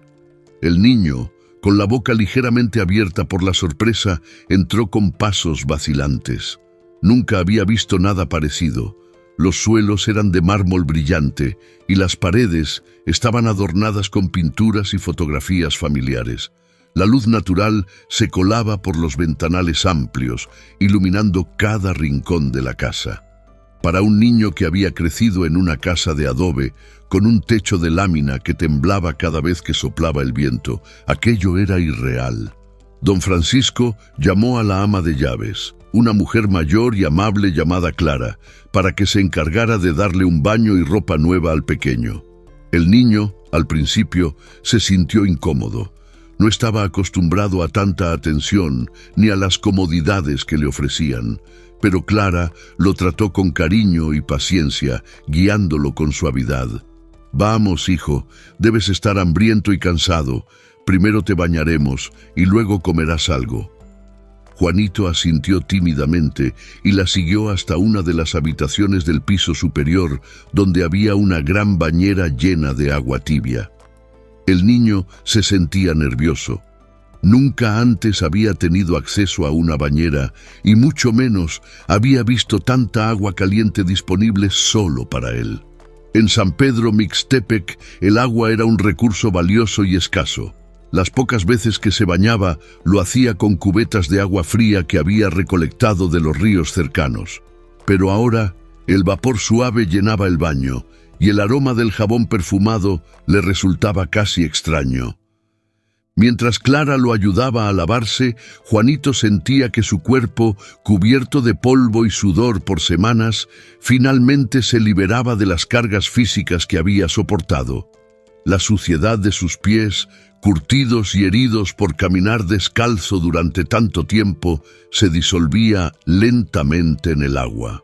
El niño, con la boca ligeramente abierta por la sorpresa, entró con pasos vacilantes. Nunca había visto nada parecido. Los suelos eran de mármol brillante y las paredes estaban adornadas con pinturas y fotografías familiares. La luz natural se colaba por los ventanales amplios, iluminando cada rincón de la casa. Para un niño que había crecido en una casa de adobe, con un techo de lámina que temblaba cada vez que soplaba el viento, aquello era irreal. Don Francisco llamó a la ama de llaves, una mujer mayor y amable llamada Clara, para que se encargara de darle un baño y ropa nueva al pequeño. El niño, al principio, se sintió incómodo. No estaba acostumbrado a tanta atención ni a las comodidades que le ofrecían, pero Clara lo trató con cariño y paciencia, guiándolo con suavidad. «Vamos, hijo, debes estar hambriento y cansado. Primero te bañaremos y luego comerás algo». Juanito asintió tímidamente y la siguió hasta una de las habitaciones del piso superior, donde había una gran bañera llena de agua tibia. El niño se sentía nervioso. Nunca antes había tenido acceso a una bañera y mucho menos había visto tanta agua caliente disponible solo para él. En San Pedro Mixtepec el agua era un recurso valioso y escaso. Las pocas veces que se bañaba lo hacía con cubetas de agua fría que había recolectado de los ríos cercanos. Pero ahora el vapor suave llenaba el baño y el aroma del jabón perfumado le resultaba casi extraño. Mientras Clara lo ayudaba a lavarse, Juanito sentía que su cuerpo, cubierto de polvo y sudor por semanas, finalmente se liberaba de las cargas físicas que había soportado. La suciedad de sus pies, curtidos y heridos por caminar descalzo durante tanto tiempo, se disolvía lentamente en el agua.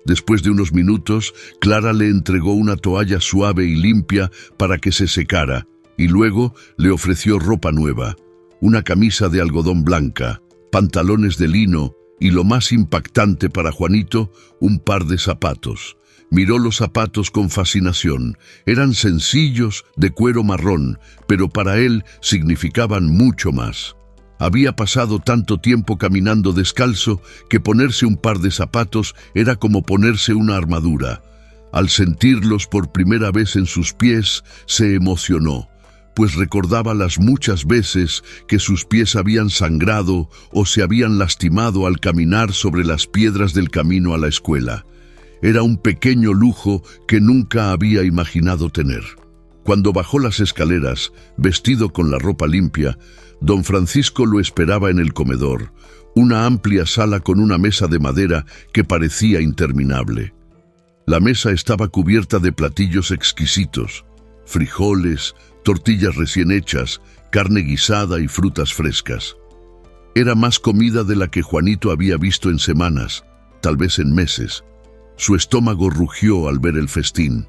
Después de unos minutos, Clara le entregó una toalla suave y limpia para que se secara, y luego le ofreció ropa nueva, una camisa de algodón blanca, pantalones de lino y, lo más impactante para Juanito, un par de zapatos. Miró los zapatos con fascinación. Eran sencillos, de cuero marrón, pero para él significaban mucho más. Había pasado tanto tiempo caminando descalzo que ponerse un par de zapatos era como ponerse una armadura. Al sentirlos por primera vez en sus pies, se emocionó, pues recordaba las muchas veces que sus pies habían sangrado o se habían lastimado al caminar sobre las piedras del camino a la escuela. Era un pequeño lujo que nunca había imaginado tener. Cuando bajó las escaleras, vestido con la ropa limpia, don Francisco lo esperaba en el comedor, una amplia sala con una mesa de madera que parecía interminable. La mesa estaba cubierta de platillos exquisitos, frijoles, tortillas recién hechas, carne guisada y frutas frescas. Era más comida de la que Juanito había visto en semanas, tal vez en meses. Su estómago rugió al ver el festín.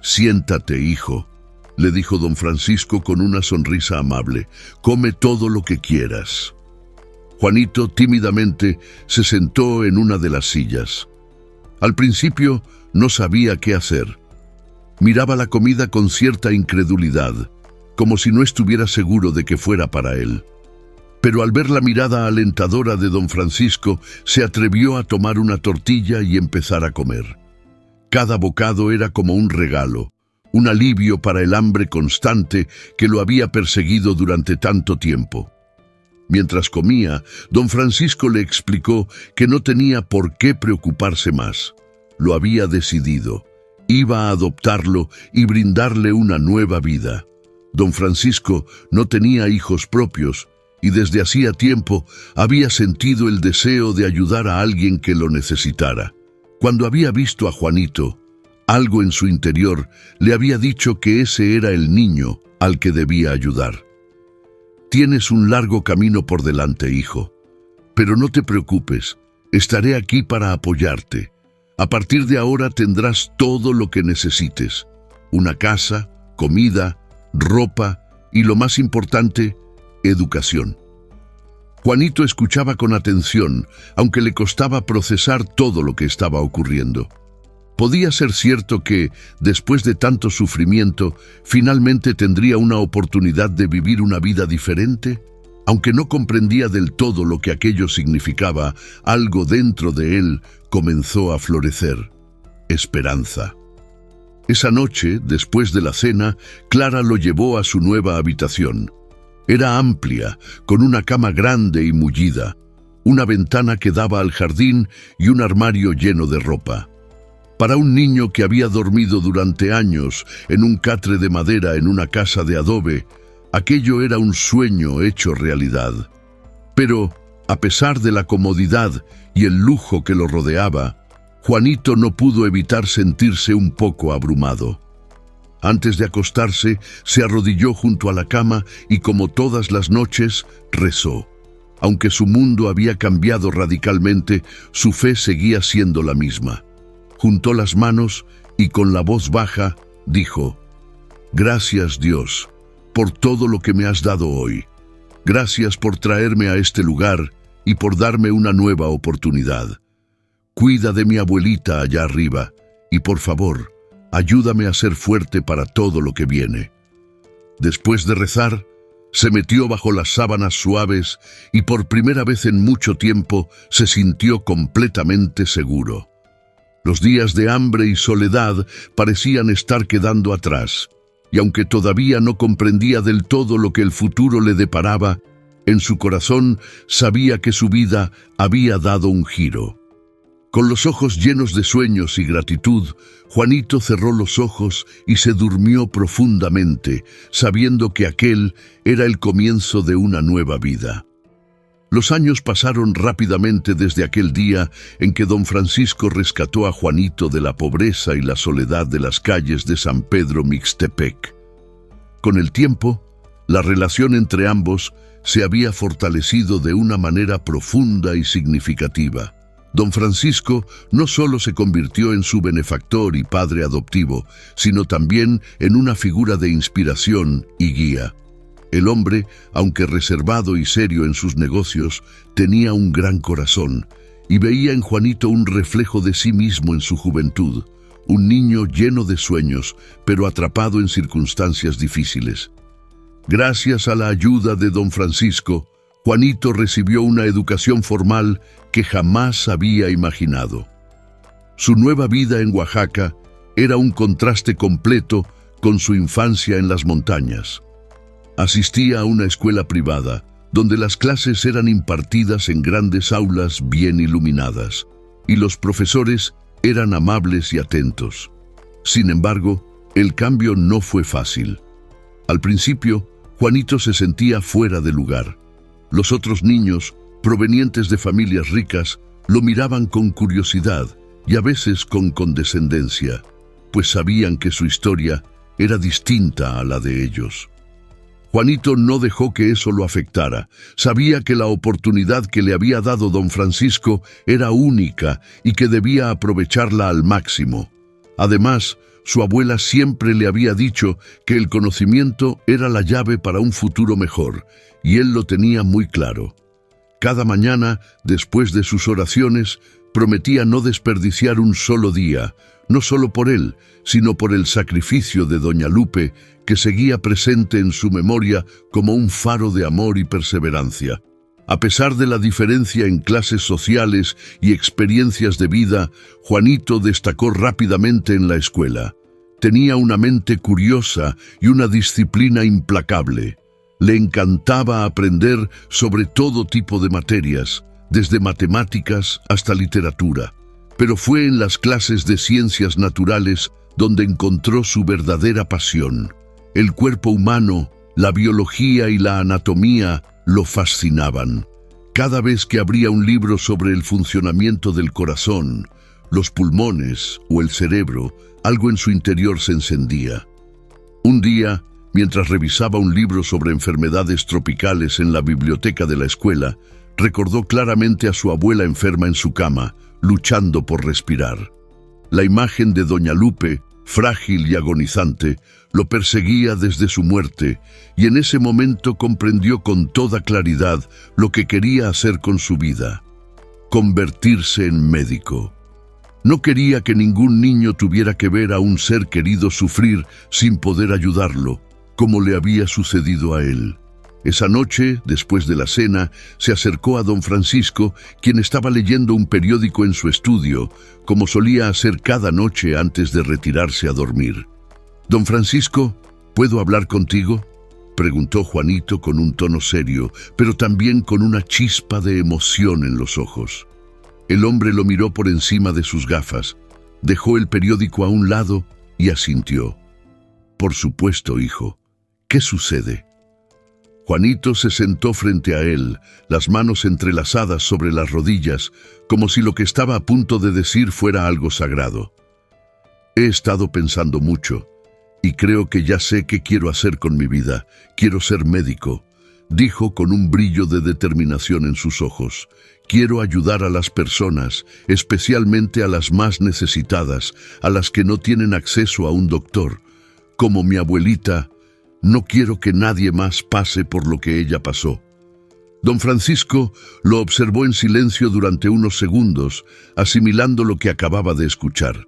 «Siéntate, hijo», le dijo don Francisco con una sonrisa amable. «Come todo lo que quieras». Juanito tímidamente se sentó en una de las sillas. Al principio no sabía qué hacer. Miraba la comida con cierta incredulidad, como si no estuviera seguro de que fuera para él. Pero al ver la mirada alentadora de don Francisco, se atrevió a tomar una tortilla y empezar a comer. Cada bocado era como un regalo, un alivio para el hambre constante que lo había perseguido durante tanto tiempo. Mientras comía, don Francisco le explicó que no tenía por qué preocuparse más. Lo había decidido. Iba a adoptarlo y brindarle una nueva vida. Don Francisco no tenía hijos propios y desde hacía tiempo había sentido el deseo de ayudar a alguien que lo necesitara. Cuando había visto a Juanito, algo en su interior le había dicho que ese era el niño al que debía ayudar. «Tienes un largo camino por delante, hijo, pero no te preocupes, estaré aquí para apoyarte. A partir de ahora tendrás todo lo que necesites, una casa, comida, ropa y lo más importante, educación». Juanito escuchaba con atención, aunque le costaba procesar todo lo que estaba ocurriendo. ¿Podía ser cierto que, después de tanto sufrimiento, finalmente tendría una oportunidad de vivir una vida diferente? Aunque no comprendía del todo lo que aquello significaba, algo dentro de él comenzó a florecer: esperanza. Esa noche, después de la cena, Clara lo llevó a su nueva habitación. Era amplia, con una cama grande y mullida, una ventana que daba al jardín y un armario lleno de ropa. Para un niño que había dormido durante años en un catre de madera en una casa de adobe, aquello era un sueño hecho realidad. Pero, a pesar de la comodidad y el lujo que lo rodeaba, Juanito no pudo evitar sentirse un poco abrumado. Antes de acostarse, se arrodilló junto a la cama y, como todas las noches, rezó. Aunque su mundo había cambiado radicalmente, su fe seguía siendo la misma. Juntó las manos y con la voz baja dijo: «Gracias, Dios, por todo lo que me has dado hoy. Gracias por traerme a este lugar y por darme una nueva oportunidad. Cuida de mi abuelita allá arriba y, por favor, ayúdame a ser fuerte para todo lo que viene». Después de rezar, se metió bajo las sábanas suaves y por primera vez en mucho tiempo se sintió completamente seguro. Los días de hambre y soledad parecían estar quedando atrás, y aunque todavía no comprendía del todo lo que el futuro le deparaba, en su corazón sabía que su vida había dado un giro. Con los ojos llenos de sueños y gratitud, Juanito cerró los ojos y se durmió profundamente, sabiendo que aquel era el comienzo de una nueva vida. Los años pasaron rápidamente desde aquel día en que don Francisco rescató a Juanito de la pobreza y la soledad de las calles de San Pedro Mixtepec. Con el tiempo, la relación entre ambos se había fortalecido de una manera profunda y significativa. Don Francisco no solo se convirtió en su benefactor y padre adoptivo, sino también en una figura de inspiración y guía. El hombre, aunque reservado y serio en sus negocios, tenía un gran corazón y veía en Juanito un reflejo de sí mismo en su juventud, un niño lleno de sueños, pero atrapado en circunstancias difíciles. Gracias a la ayuda de don Francisco, Juanito recibió una educación formal que jamás había imaginado. Su nueva vida en Oaxaca era un contraste completo con su infancia en las montañas. Asistía a una escuela privada, donde las clases eran impartidas en grandes aulas bien iluminadas, y los profesores eran amables y atentos. Sin embargo, el cambio no fue fácil. Al principio, Juanito se sentía fuera de lugar. Los otros niños, provenientes de familias ricas, lo miraban con curiosidad y a veces con condescendencia, pues sabían que su historia era distinta a la de ellos. Juanito no dejó que eso lo afectara. Sabía que la oportunidad que le había dado don Francisco era única y que debía aprovecharla al máximo. Además, su abuela siempre le había dicho que el conocimiento era la llave para un futuro mejor, y él lo tenía muy claro. Cada mañana, después de sus oraciones, prometía no desperdiciar un solo día, no solo por él, sino por el sacrificio de doña Lupe, que seguía presente en su memoria como un faro de amor y perseverancia. A pesar de la diferencia en clases sociales y experiencias de vida, Juanito destacó rápidamente en la escuela. Tenía una mente curiosa y una disciplina implacable. Le encantaba aprender sobre todo tipo de materias, desde matemáticas hasta literatura. Pero fue en las clases de ciencias naturales donde encontró su verdadera pasión. El cuerpo humano, la biología y la anatomía lo fascinaban. Cada vez que abría un libro sobre el funcionamiento del corazón, los pulmones o el cerebro, algo en su interior se encendía. Un día, mientras revisaba un libro sobre enfermedades tropicales en la biblioteca de la escuela, recordó claramente a su abuela enferma en su cama, luchando por respirar. La imagen de doña Lupe, frágil y agonizante, lo perseguía desde su muerte, y en ese momento comprendió con toda claridad lo que quería hacer con su vida: convertirse en médico. No quería que ningún niño tuviera que ver a un ser querido sufrir sin poder ayudarlo, como le había sucedido a él. Esa noche, después de la cena, se acercó a don Francisco, quien estaba leyendo un periódico en su estudio, como solía hacer cada noche antes de retirarse a dormir. «Don Francisco, ¿puedo hablar contigo?», preguntó Juanito con un tono serio, pero también con una chispa de emoción en los ojos. El hombre lo miró por encima de sus gafas, dejó el periódico a un lado y asintió. «Por supuesto, hijo. ¿Qué sucede?». Juanito se sentó frente a él, las manos entrelazadas sobre las rodillas, como si lo que estaba a punto de decir fuera algo sagrado. «He estado pensando mucho, y creo que ya sé qué quiero hacer con mi vida. Quiero ser médico», dijo con un brillo de determinación en sus ojos. «Quiero ayudar a las personas, especialmente a las más necesitadas, a las que no tienen acceso a un doctor. Como mi abuelita, no quiero que nadie más pase por lo que ella pasó». Don Francisco lo observó en silencio durante unos segundos, asimilando lo que acababa de escuchar.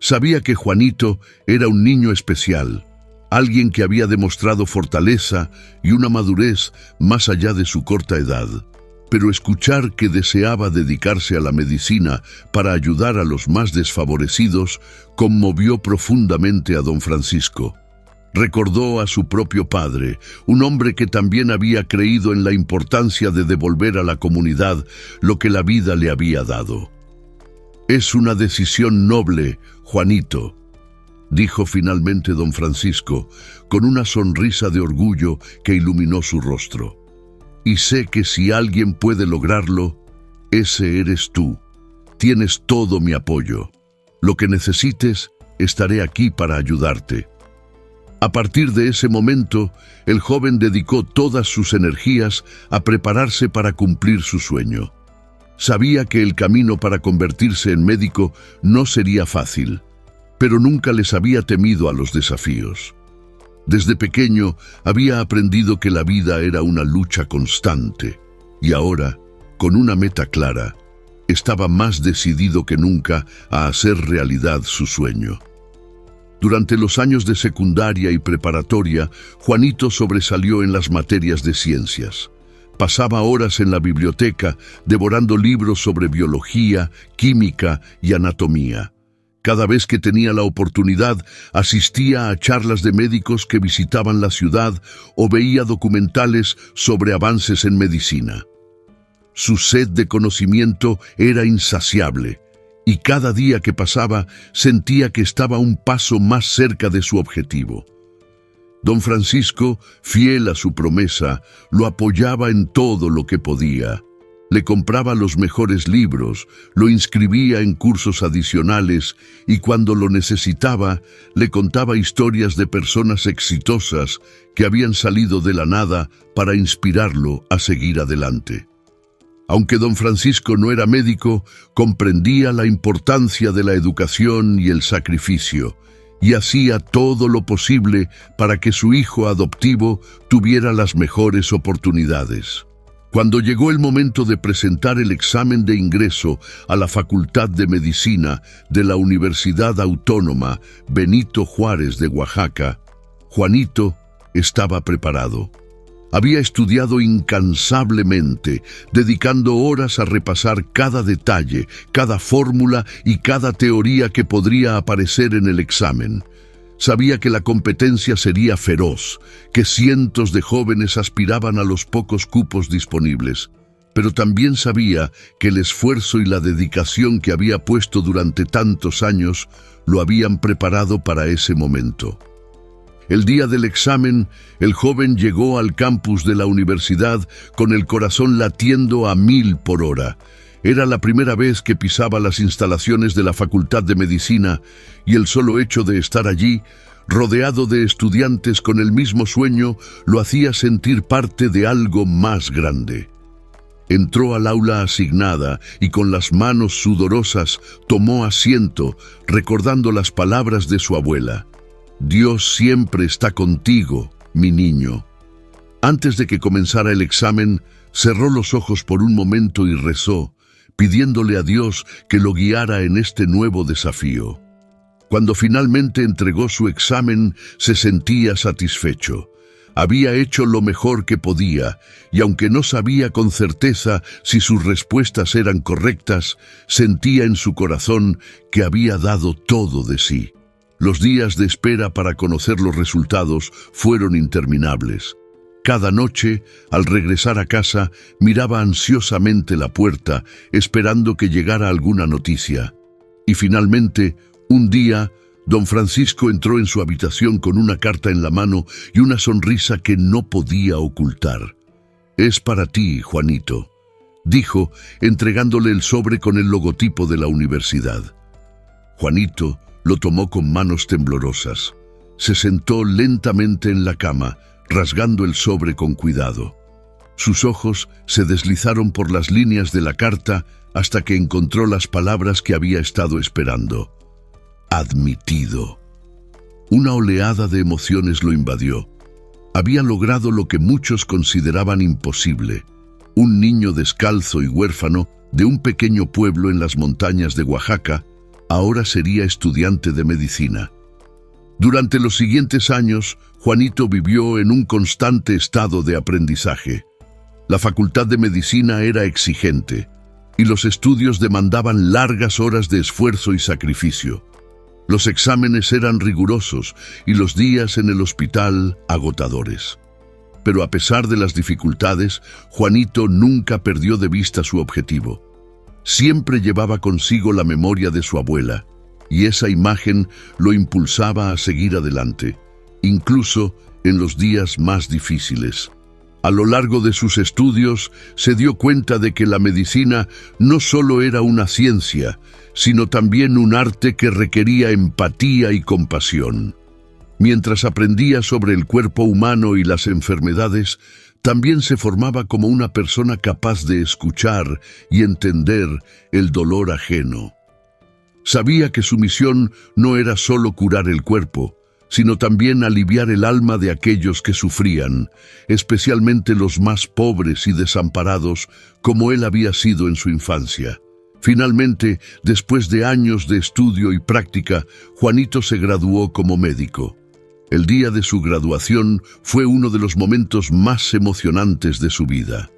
Sabía que Juanito era un niño especial, alguien que había demostrado fortaleza y una madurez más allá de su corta edad. Pero escuchar que deseaba dedicarse a la medicina para ayudar a los más desfavorecidos conmovió profundamente a don Francisco. Recordó a su propio padre, un hombre que también había creído en la importancia de devolver a la comunidad lo que la vida le había dado. «Es una decisión noble, Juanito», dijo finalmente don Francisco, con una sonrisa de orgullo que iluminó su rostro. «Y sé que si alguien puede lograrlo, ese eres tú. Tienes todo mi apoyo. Lo que necesites, estaré aquí para ayudarte». A partir de ese momento, el joven dedicó todas sus energías a prepararse para cumplir su sueño. Sabía que el camino para convertirse en médico no sería fácil, pero nunca les había temido a los desafíos. Desde pequeño había aprendido que la vida era una lucha constante, y ahora, con una meta clara, estaba más decidido que nunca a hacer realidad su sueño. Durante los años de secundaria y preparatoria, Juanito sobresalió en las materias de ciencias. Pasaba horas en la biblioteca devorando libros sobre biología, química y anatomía. Cada vez que tenía la oportunidad, asistía a charlas de médicos que visitaban la ciudad o veía documentales sobre avances en medicina. Su sed de conocimiento era insaciable, y cada día que pasaba sentía que estaba un paso más cerca de su objetivo. Don Francisco, fiel a su promesa, lo apoyaba en todo lo que podía. Le compraba los mejores libros, lo inscribía en cursos adicionales y cuando lo necesitaba, le contaba historias de personas exitosas que habían salido de la nada para inspirarlo a seguir adelante. Aunque don Francisco no era médico, comprendía la importancia de la educación y el sacrificio, y hacía todo lo posible para que su hijo adoptivo tuviera las mejores oportunidades. Cuando llegó el momento de presentar el examen de ingreso a la Facultad de Medicina de la Universidad Autónoma Benito Juárez de Oaxaca, Juanito estaba preparado. Había estudiado incansablemente, dedicando horas a repasar cada detalle, cada fórmula y cada teoría que podría aparecer en el examen. Sabía que la competencia sería feroz, que cientos de jóvenes aspiraban a los pocos cupos disponibles, pero también sabía que el esfuerzo y la dedicación que había puesto durante tantos años lo habían preparado para ese momento. El día del examen, el joven llegó al campus de la universidad con el corazón latiendo a 1000 por hora. Era la primera vez que pisaba las instalaciones de la Facultad de Medicina y el solo hecho de estar allí, rodeado de estudiantes con el mismo sueño, lo hacía sentir parte de algo más grande. Entró al aula asignada y con las manos sudorosas tomó asiento, recordando las palabras de su abuela. Dios siempre está contigo, mi niño. Antes de que comenzara el examen, cerró los ojos por un momento y rezó, pidiéndole a Dios que lo guiara en este nuevo desafío. Cuando finalmente entregó su examen, se sentía satisfecho. Había hecho lo mejor que podía, y aunque no sabía con certeza si sus respuestas eran correctas, sentía en su corazón que había dado todo de sí. Los días de espera para conocer los resultados fueron interminables. Cada noche, al regresar a casa, miraba ansiosamente la puerta, esperando que llegara alguna noticia. Y finalmente, un día, don Francisco entró en su habitación con una carta en la mano y una sonrisa que no podía ocultar. «Es para ti, Juanito», dijo, entregándole el sobre con el logotipo de la universidad. Juanito lo tomó con manos temblorosas. Se sentó lentamente en la cama, rasgando el sobre con cuidado. Sus ojos se deslizaron por las líneas de la carta hasta que encontró las palabras que había estado esperando. Admitido. Una oleada de emociones lo invadió. Había logrado lo que muchos consideraban imposible. Un niño descalzo y huérfano de un pequeño pueblo en las montañas de Oaxaca, ahora sería estudiante de medicina. Durante los siguientes años, Juanito vivió en un constante estado de aprendizaje. La Facultad de Medicina era exigente, y los estudios demandaban largas horas de esfuerzo y sacrificio. Los exámenes eran rigurosos y los días en el hospital agotadores. Pero a pesar de las dificultades, Juanito nunca perdió de vista su objetivo. Siempre llevaba consigo la memoria de su abuela, y esa imagen lo impulsaba a seguir adelante, incluso en los días más difíciles. A lo largo de sus estudios, se dio cuenta de que la medicina no solo era una ciencia, sino también un arte que requería empatía y compasión. Mientras aprendía sobre el cuerpo humano y las enfermedades, también se formaba como una persona capaz de escuchar y entender el dolor ajeno. Sabía que su misión no era solo curar el cuerpo, sino también aliviar el alma de aquellos que sufrían, especialmente los más pobres y desamparados, como él había sido en su infancia. Finalmente, después de años de estudio y práctica, Juanito se graduó como médico. El día de su graduación fue uno de los momentos más emocionantes de su vida.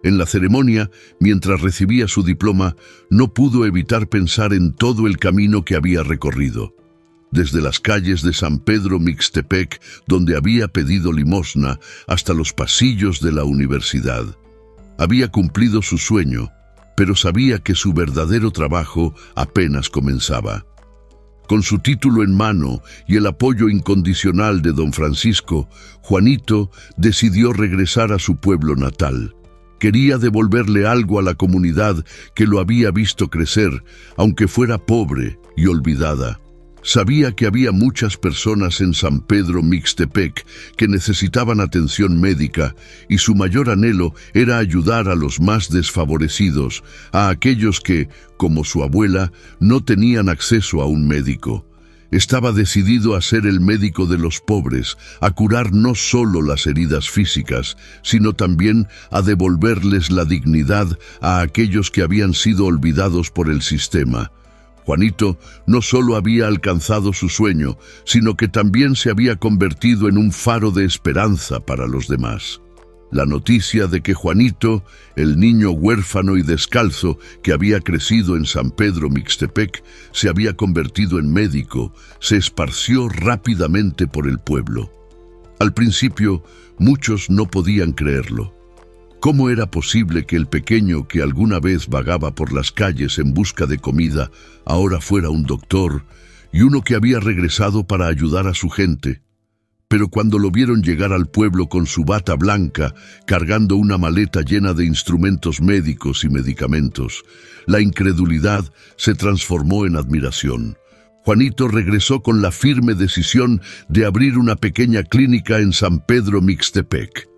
En la ceremonia, mientras recibía su diploma, no pudo evitar pensar en todo el camino que había recorrido. Desde las calles de San Pedro Mixtepec, donde había pedido limosna, hasta los pasillos de la universidad. Había cumplido su sueño, pero sabía que su verdadero trabajo apenas comenzaba. Con su título en mano y el apoyo incondicional de don Francisco, Juanito decidió regresar a su pueblo natal. Quería devolverle algo a la comunidad que lo había visto crecer, aunque fuera pobre y olvidada. Sabía que había muchas personas en San Pedro Mixtepec que necesitaban atención médica y su mayor anhelo era ayudar a los más desfavorecidos, a aquellos que, como su abuela, no tenían acceso a un médico. Estaba decidido a ser el médico de los pobres, a curar no solo las heridas físicas, sino también a devolverles la dignidad a aquellos que habían sido olvidados por el sistema. Juanito no solo había alcanzado su sueño, sino que también se había convertido en un faro de esperanza para los demás. La noticia de que Juanito, el niño huérfano y descalzo que había crecido en San Pedro Mixtepec, se había convertido en médico, se esparció rápidamente por el pueblo. Al principio, muchos no podían creerlo. ¿Cómo era posible que el pequeño que alguna vez vagaba por las calles en busca de comida ahora fuera un doctor y uno que había regresado para ayudar a su gente? Pero cuando lo vieron llegar al pueblo con su bata blanca, cargando una maleta llena de instrumentos médicos y medicamentos, la incredulidad se transformó en admiración. Juanito regresó con la firme decisión de abrir una pequeña clínica en San Pedro Mixtepec.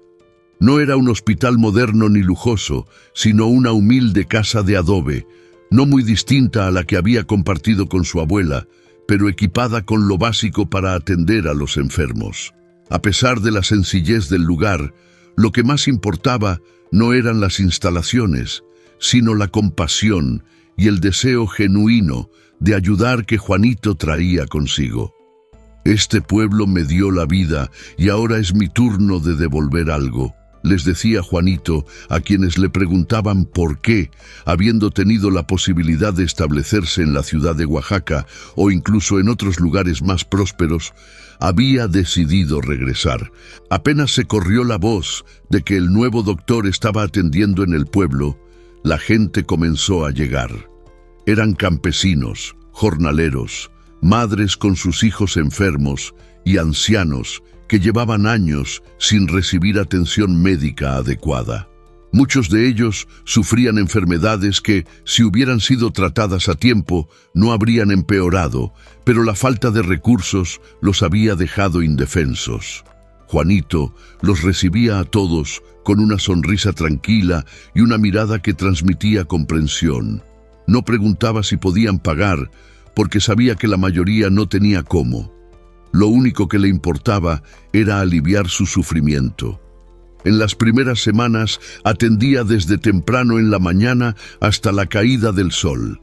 No era un hospital moderno ni lujoso, sino una humilde casa de adobe, no muy distinta a la que había compartido con su abuela, pero equipada con lo básico para atender a los enfermos. A pesar de la sencillez del lugar, lo que más importaba no eran las instalaciones, sino la compasión y el deseo genuino de ayudar que Juanito traía consigo. Este pueblo me dio la vida y ahora es mi turno de devolver algo, les decía Juanito a quienes le preguntaban por qué, habiendo tenido la posibilidad de establecerse en la ciudad de Oaxaca o incluso en otros lugares más prósperos, había decidido regresar. Apenas se corrió la voz de que el nuevo doctor estaba atendiendo en el pueblo, la gente comenzó a llegar. Eran campesinos, jornaleros, madres con sus hijos enfermos y ancianos que llevaban años sin recibir atención médica adecuada. Muchos de ellos sufrían enfermedades que, si hubieran sido tratadas a tiempo, no habrían empeorado, pero la falta de recursos los había dejado indefensos. Juanito los recibía a todos con una sonrisa tranquila y una mirada que transmitía comprensión. No preguntaba si podían pagar, porque sabía que la mayoría no tenía cómo. Lo único que le importaba era aliviar su sufrimiento. En las primeras semanas atendía desde temprano en la mañana hasta la caída del sol.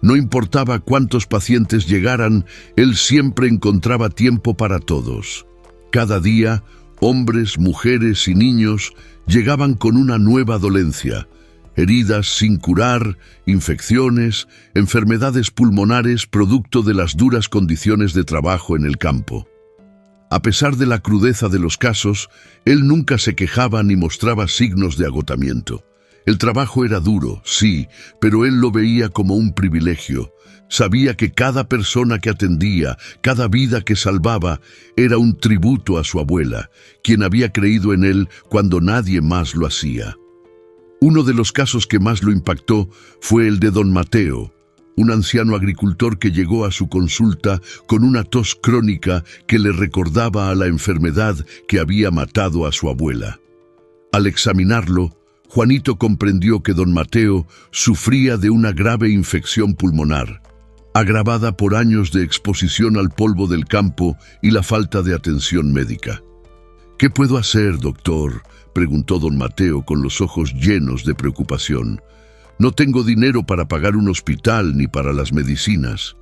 No importaba cuántos pacientes llegaran, él siempre encontraba tiempo para todos. Cada día, hombres, mujeres y niños llegaban con una nueva dolencia. Heridas sin curar, infecciones, enfermedades pulmonares producto de las duras condiciones de trabajo en el campo. A pesar de la crudeza de los casos, él nunca se quejaba ni mostraba signos de agotamiento. El trabajo era duro, sí, pero él lo veía como un privilegio. Sabía que cada persona que atendía, cada vida que salvaba, era un tributo a su abuela, quien había creído en él cuando nadie más lo hacía. Uno de los casos que más lo impactó fue el de don Mateo, un anciano agricultor que llegó a su consulta con una tos crónica que le recordaba a la enfermedad que había matado a su abuela. Al examinarlo, Juanito comprendió que don Mateo sufría de una grave infección pulmonar, agravada por años de exposición al polvo del campo y la falta de atención médica. «¿Qué puedo hacer, doctor?», preguntó don Mateo con los ojos llenos de preocupación. «No tengo dinero para pagar un hospital ni para las medicinas».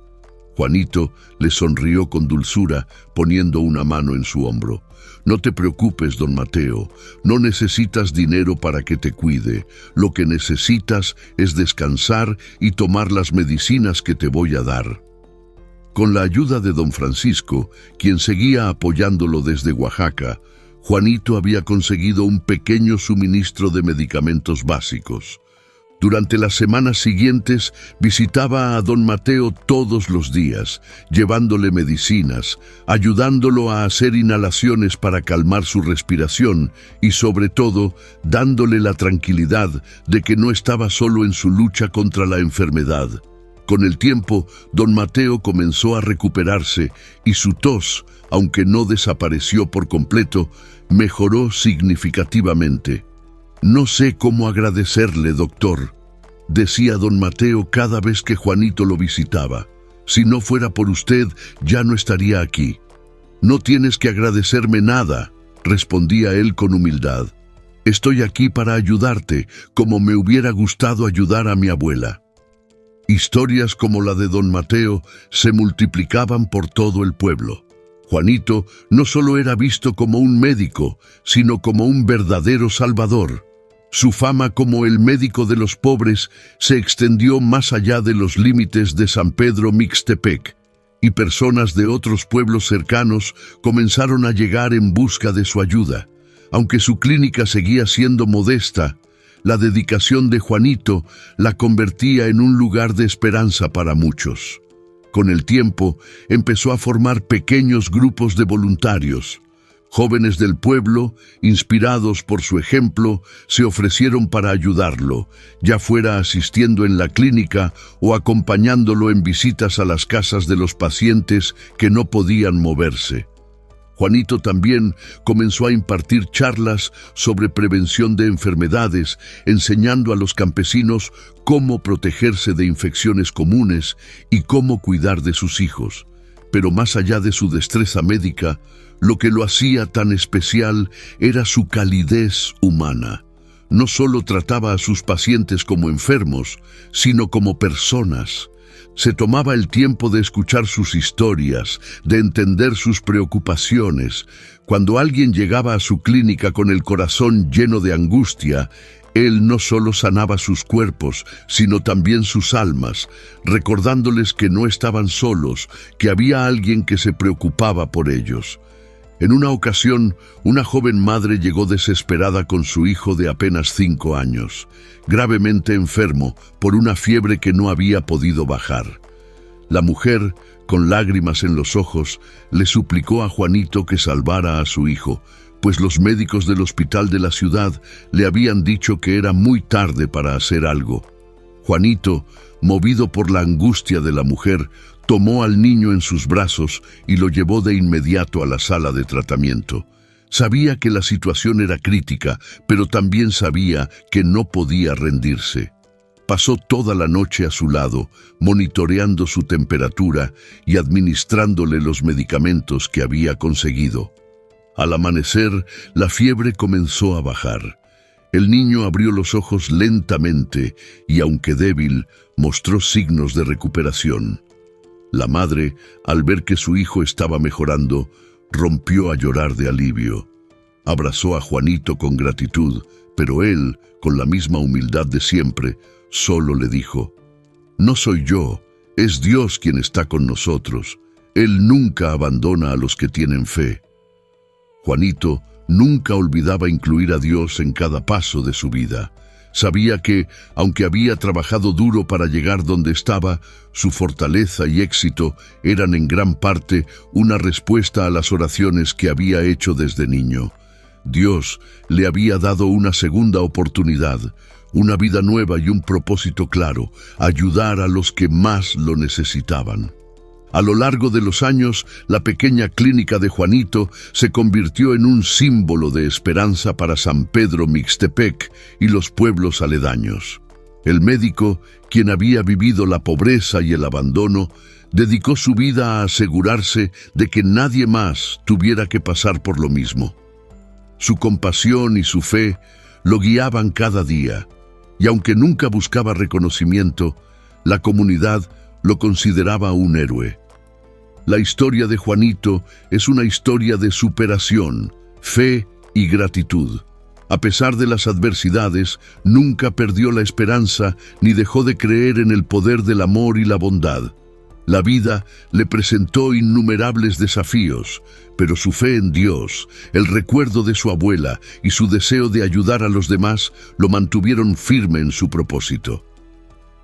Juanito le sonrió con dulzura, poniendo una mano en su hombro. «No te preocupes, don Mateo, no necesitas dinero para que te cuide. Lo que necesitas es descansar y tomar las medicinas que te voy a dar». Con la ayuda de don Francisco, quien seguía apoyándolo desde Oaxaca, Juanito había conseguido un pequeño suministro de medicamentos básicos. Durante las semanas siguientes visitaba a don Mateo todos los días, llevándole medicinas, ayudándolo a hacer inhalaciones para calmar su respiración y, sobre todo, dándole la tranquilidad de que no estaba solo en su lucha contra la enfermedad. Con el tiempo, don Mateo comenzó a recuperarse y su tos, aunque no desapareció por completo, mejoró significativamente. «No sé cómo agradecerle, doctor», decía don Mateo cada vez que Juanito lo visitaba. «Si no fuera por usted, ya no estaría aquí». «No tienes que agradecerme nada», respondía él con humildad. «Estoy aquí para ayudarte, como me hubiera gustado ayudar a mi abuela». Historias como la de don Mateo se multiplicaban por todo el pueblo. Juanito no solo era visto como un médico, sino como un verdadero salvador. Su fama como el médico de los pobres se extendió más allá de los límites de San Pedro Mixtepec, y personas de otros pueblos cercanos comenzaron a llegar en busca de su ayuda. Aunque su clínica seguía siendo modesta, la dedicación de Juanito la convertía en un lugar de esperanza para muchos. Con el tiempo, empezó a formar pequeños grupos de voluntarios. Jóvenes del pueblo, inspirados por su ejemplo, se ofrecieron para ayudarlo, ya fuera asistiendo en la clínica o acompañándolo en visitas a las casas de los pacientes que no podían moverse. Juanito también comenzó a impartir charlas sobre prevención de enfermedades, enseñando a los campesinos cómo protegerse de infecciones comunes y cómo cuidar de sus hijos. Pero más allá de su destreza médica, lo que lo hacía tan especial era su calidez humana. No solo trataba a sus pacientes como enfermos, sino como personas. Se tomaba el tiempo de escuchar sus historias, de entender sus preocupaciones. Cuando alguien llegaba a su clínica con el corazón lleno de angustia, él no solo sanaba sus cuerpos, sino también sus almas, recordándoles que no estaban solos, que había alguien que se preocupaba por ellos. En una ocasión, una joven madre llegó desesperada con su hijo de apenas 5 años, gravemente enfermo por una fiebre que no había podido bajar. La mujer, con lágrimas en los ojos, le suplicó a Juanito que salvara a su hijo, pues los médicos del hospital de la ciudad le habían dicho que era muy tarde para hacer algo. Juanito, movido por la angustia de la mujer, tomó al niño en sus brazos y lo llevó de inmediato a la sala de tratamiento. Sabía que la situación era crítica, pero también sabía que no podía rendirse. Pasó toda la noche a su lado, monitoreando su temperatura y administrándole los medicamentos que había conseguido. Al amanecer, la fiebre comenzó a bajar. El niño abrió los ojos lentamente y, aunque débil, mostró signos de recuperación. La madre, al ver que su hijo estaba mejorando, rompió a llorar de alivio. Abrazó a Juanito con gratitud, pero él, con la misma humildad de siempre, solo le dijo: «No soy yo, es Dios quien está con nosotros. Él nunca abandona a los que tienen fe». Juanito nunca olvidaba incluir a Dios en cada paso de su vida. Sabía que, aunque había trabajado duro para llegar donde estaba, su fortaleza y éxito eran en gran parte una respuesta a las oraciones que había hecho desde niño. Dios le había dado una segunda oportunidad, una vida nueva y un propósito claro: ayudar a los que más lo necesitaban. A lo largo de los años, la pequeña clínica de Juanito se convirtió en un símbolo de esperanza para San Pedro Mixtepec y los pueblos aledaños. El médico, quien había vivido la pobreza y el abandono, dedicó su vida a asegurarse de que nadie más tuviera que pasar por lo mismo. Su compasión y su fe lo guiaban cada día, y aunque nunca buscaba reconocimiento, la comunidad lo consideraba un héroe. La historia de Juanito es una historia de superación, fe y gratitud. A pesar de las adversidades, nunca perdió la esperanza ni dejó de creer en el poder del amor y la bondad. La vida le presentó innumerables desafíos, pero su fe en Dios, el recuerdo de su abuela y su deseo de ayudar a los demás lo mantuvieron firme en su propósito.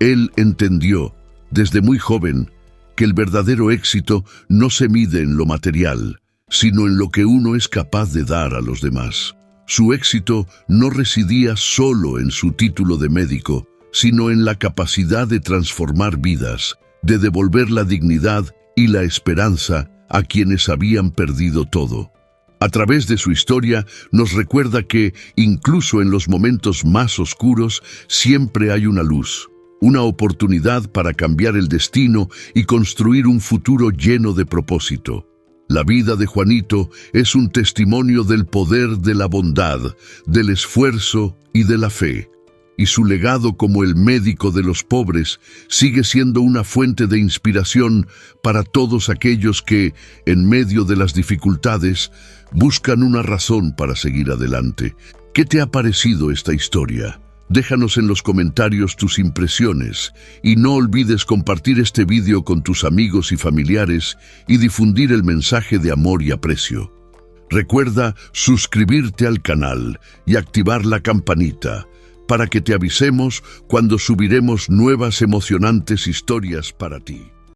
Él entendió, desde muy joven, que el verdadero éxito no se mide en lo material, sino en lo que uno es capaz de dar a los demás. Su éxito no residía solo en su título de médico, sino en la capacidad de transformar vidas, de devolver la dignidad y la esperanza a quienes habían perdido todo. A través de su historia nos recuerda que, incluso en los momentos más oscuros, siempre hay una luz, una oportunidad para cambiar el destino y construir un futuro lleno de propósito. La vida de Juanito es un testimonio del poder de la bondad, del esfuerzo y de la fe. Y su legado como el médico de los pobres sigue siendo una fuente de inspiración para todos aquellos que, en medio de las dificultades, buscan una razón para seguir adelante. ¿Qué te ha parecido esta historia? Déjanos en los comentarios tus impresiones y no olvides compartir este vídeo con tus amigos y familiares y difundir el mensaje de amor y aprecio. Recuerda suscribirte al canal y activar la campanita para que te avisemos cuando subiremos nuevas emocionantes historias para ti.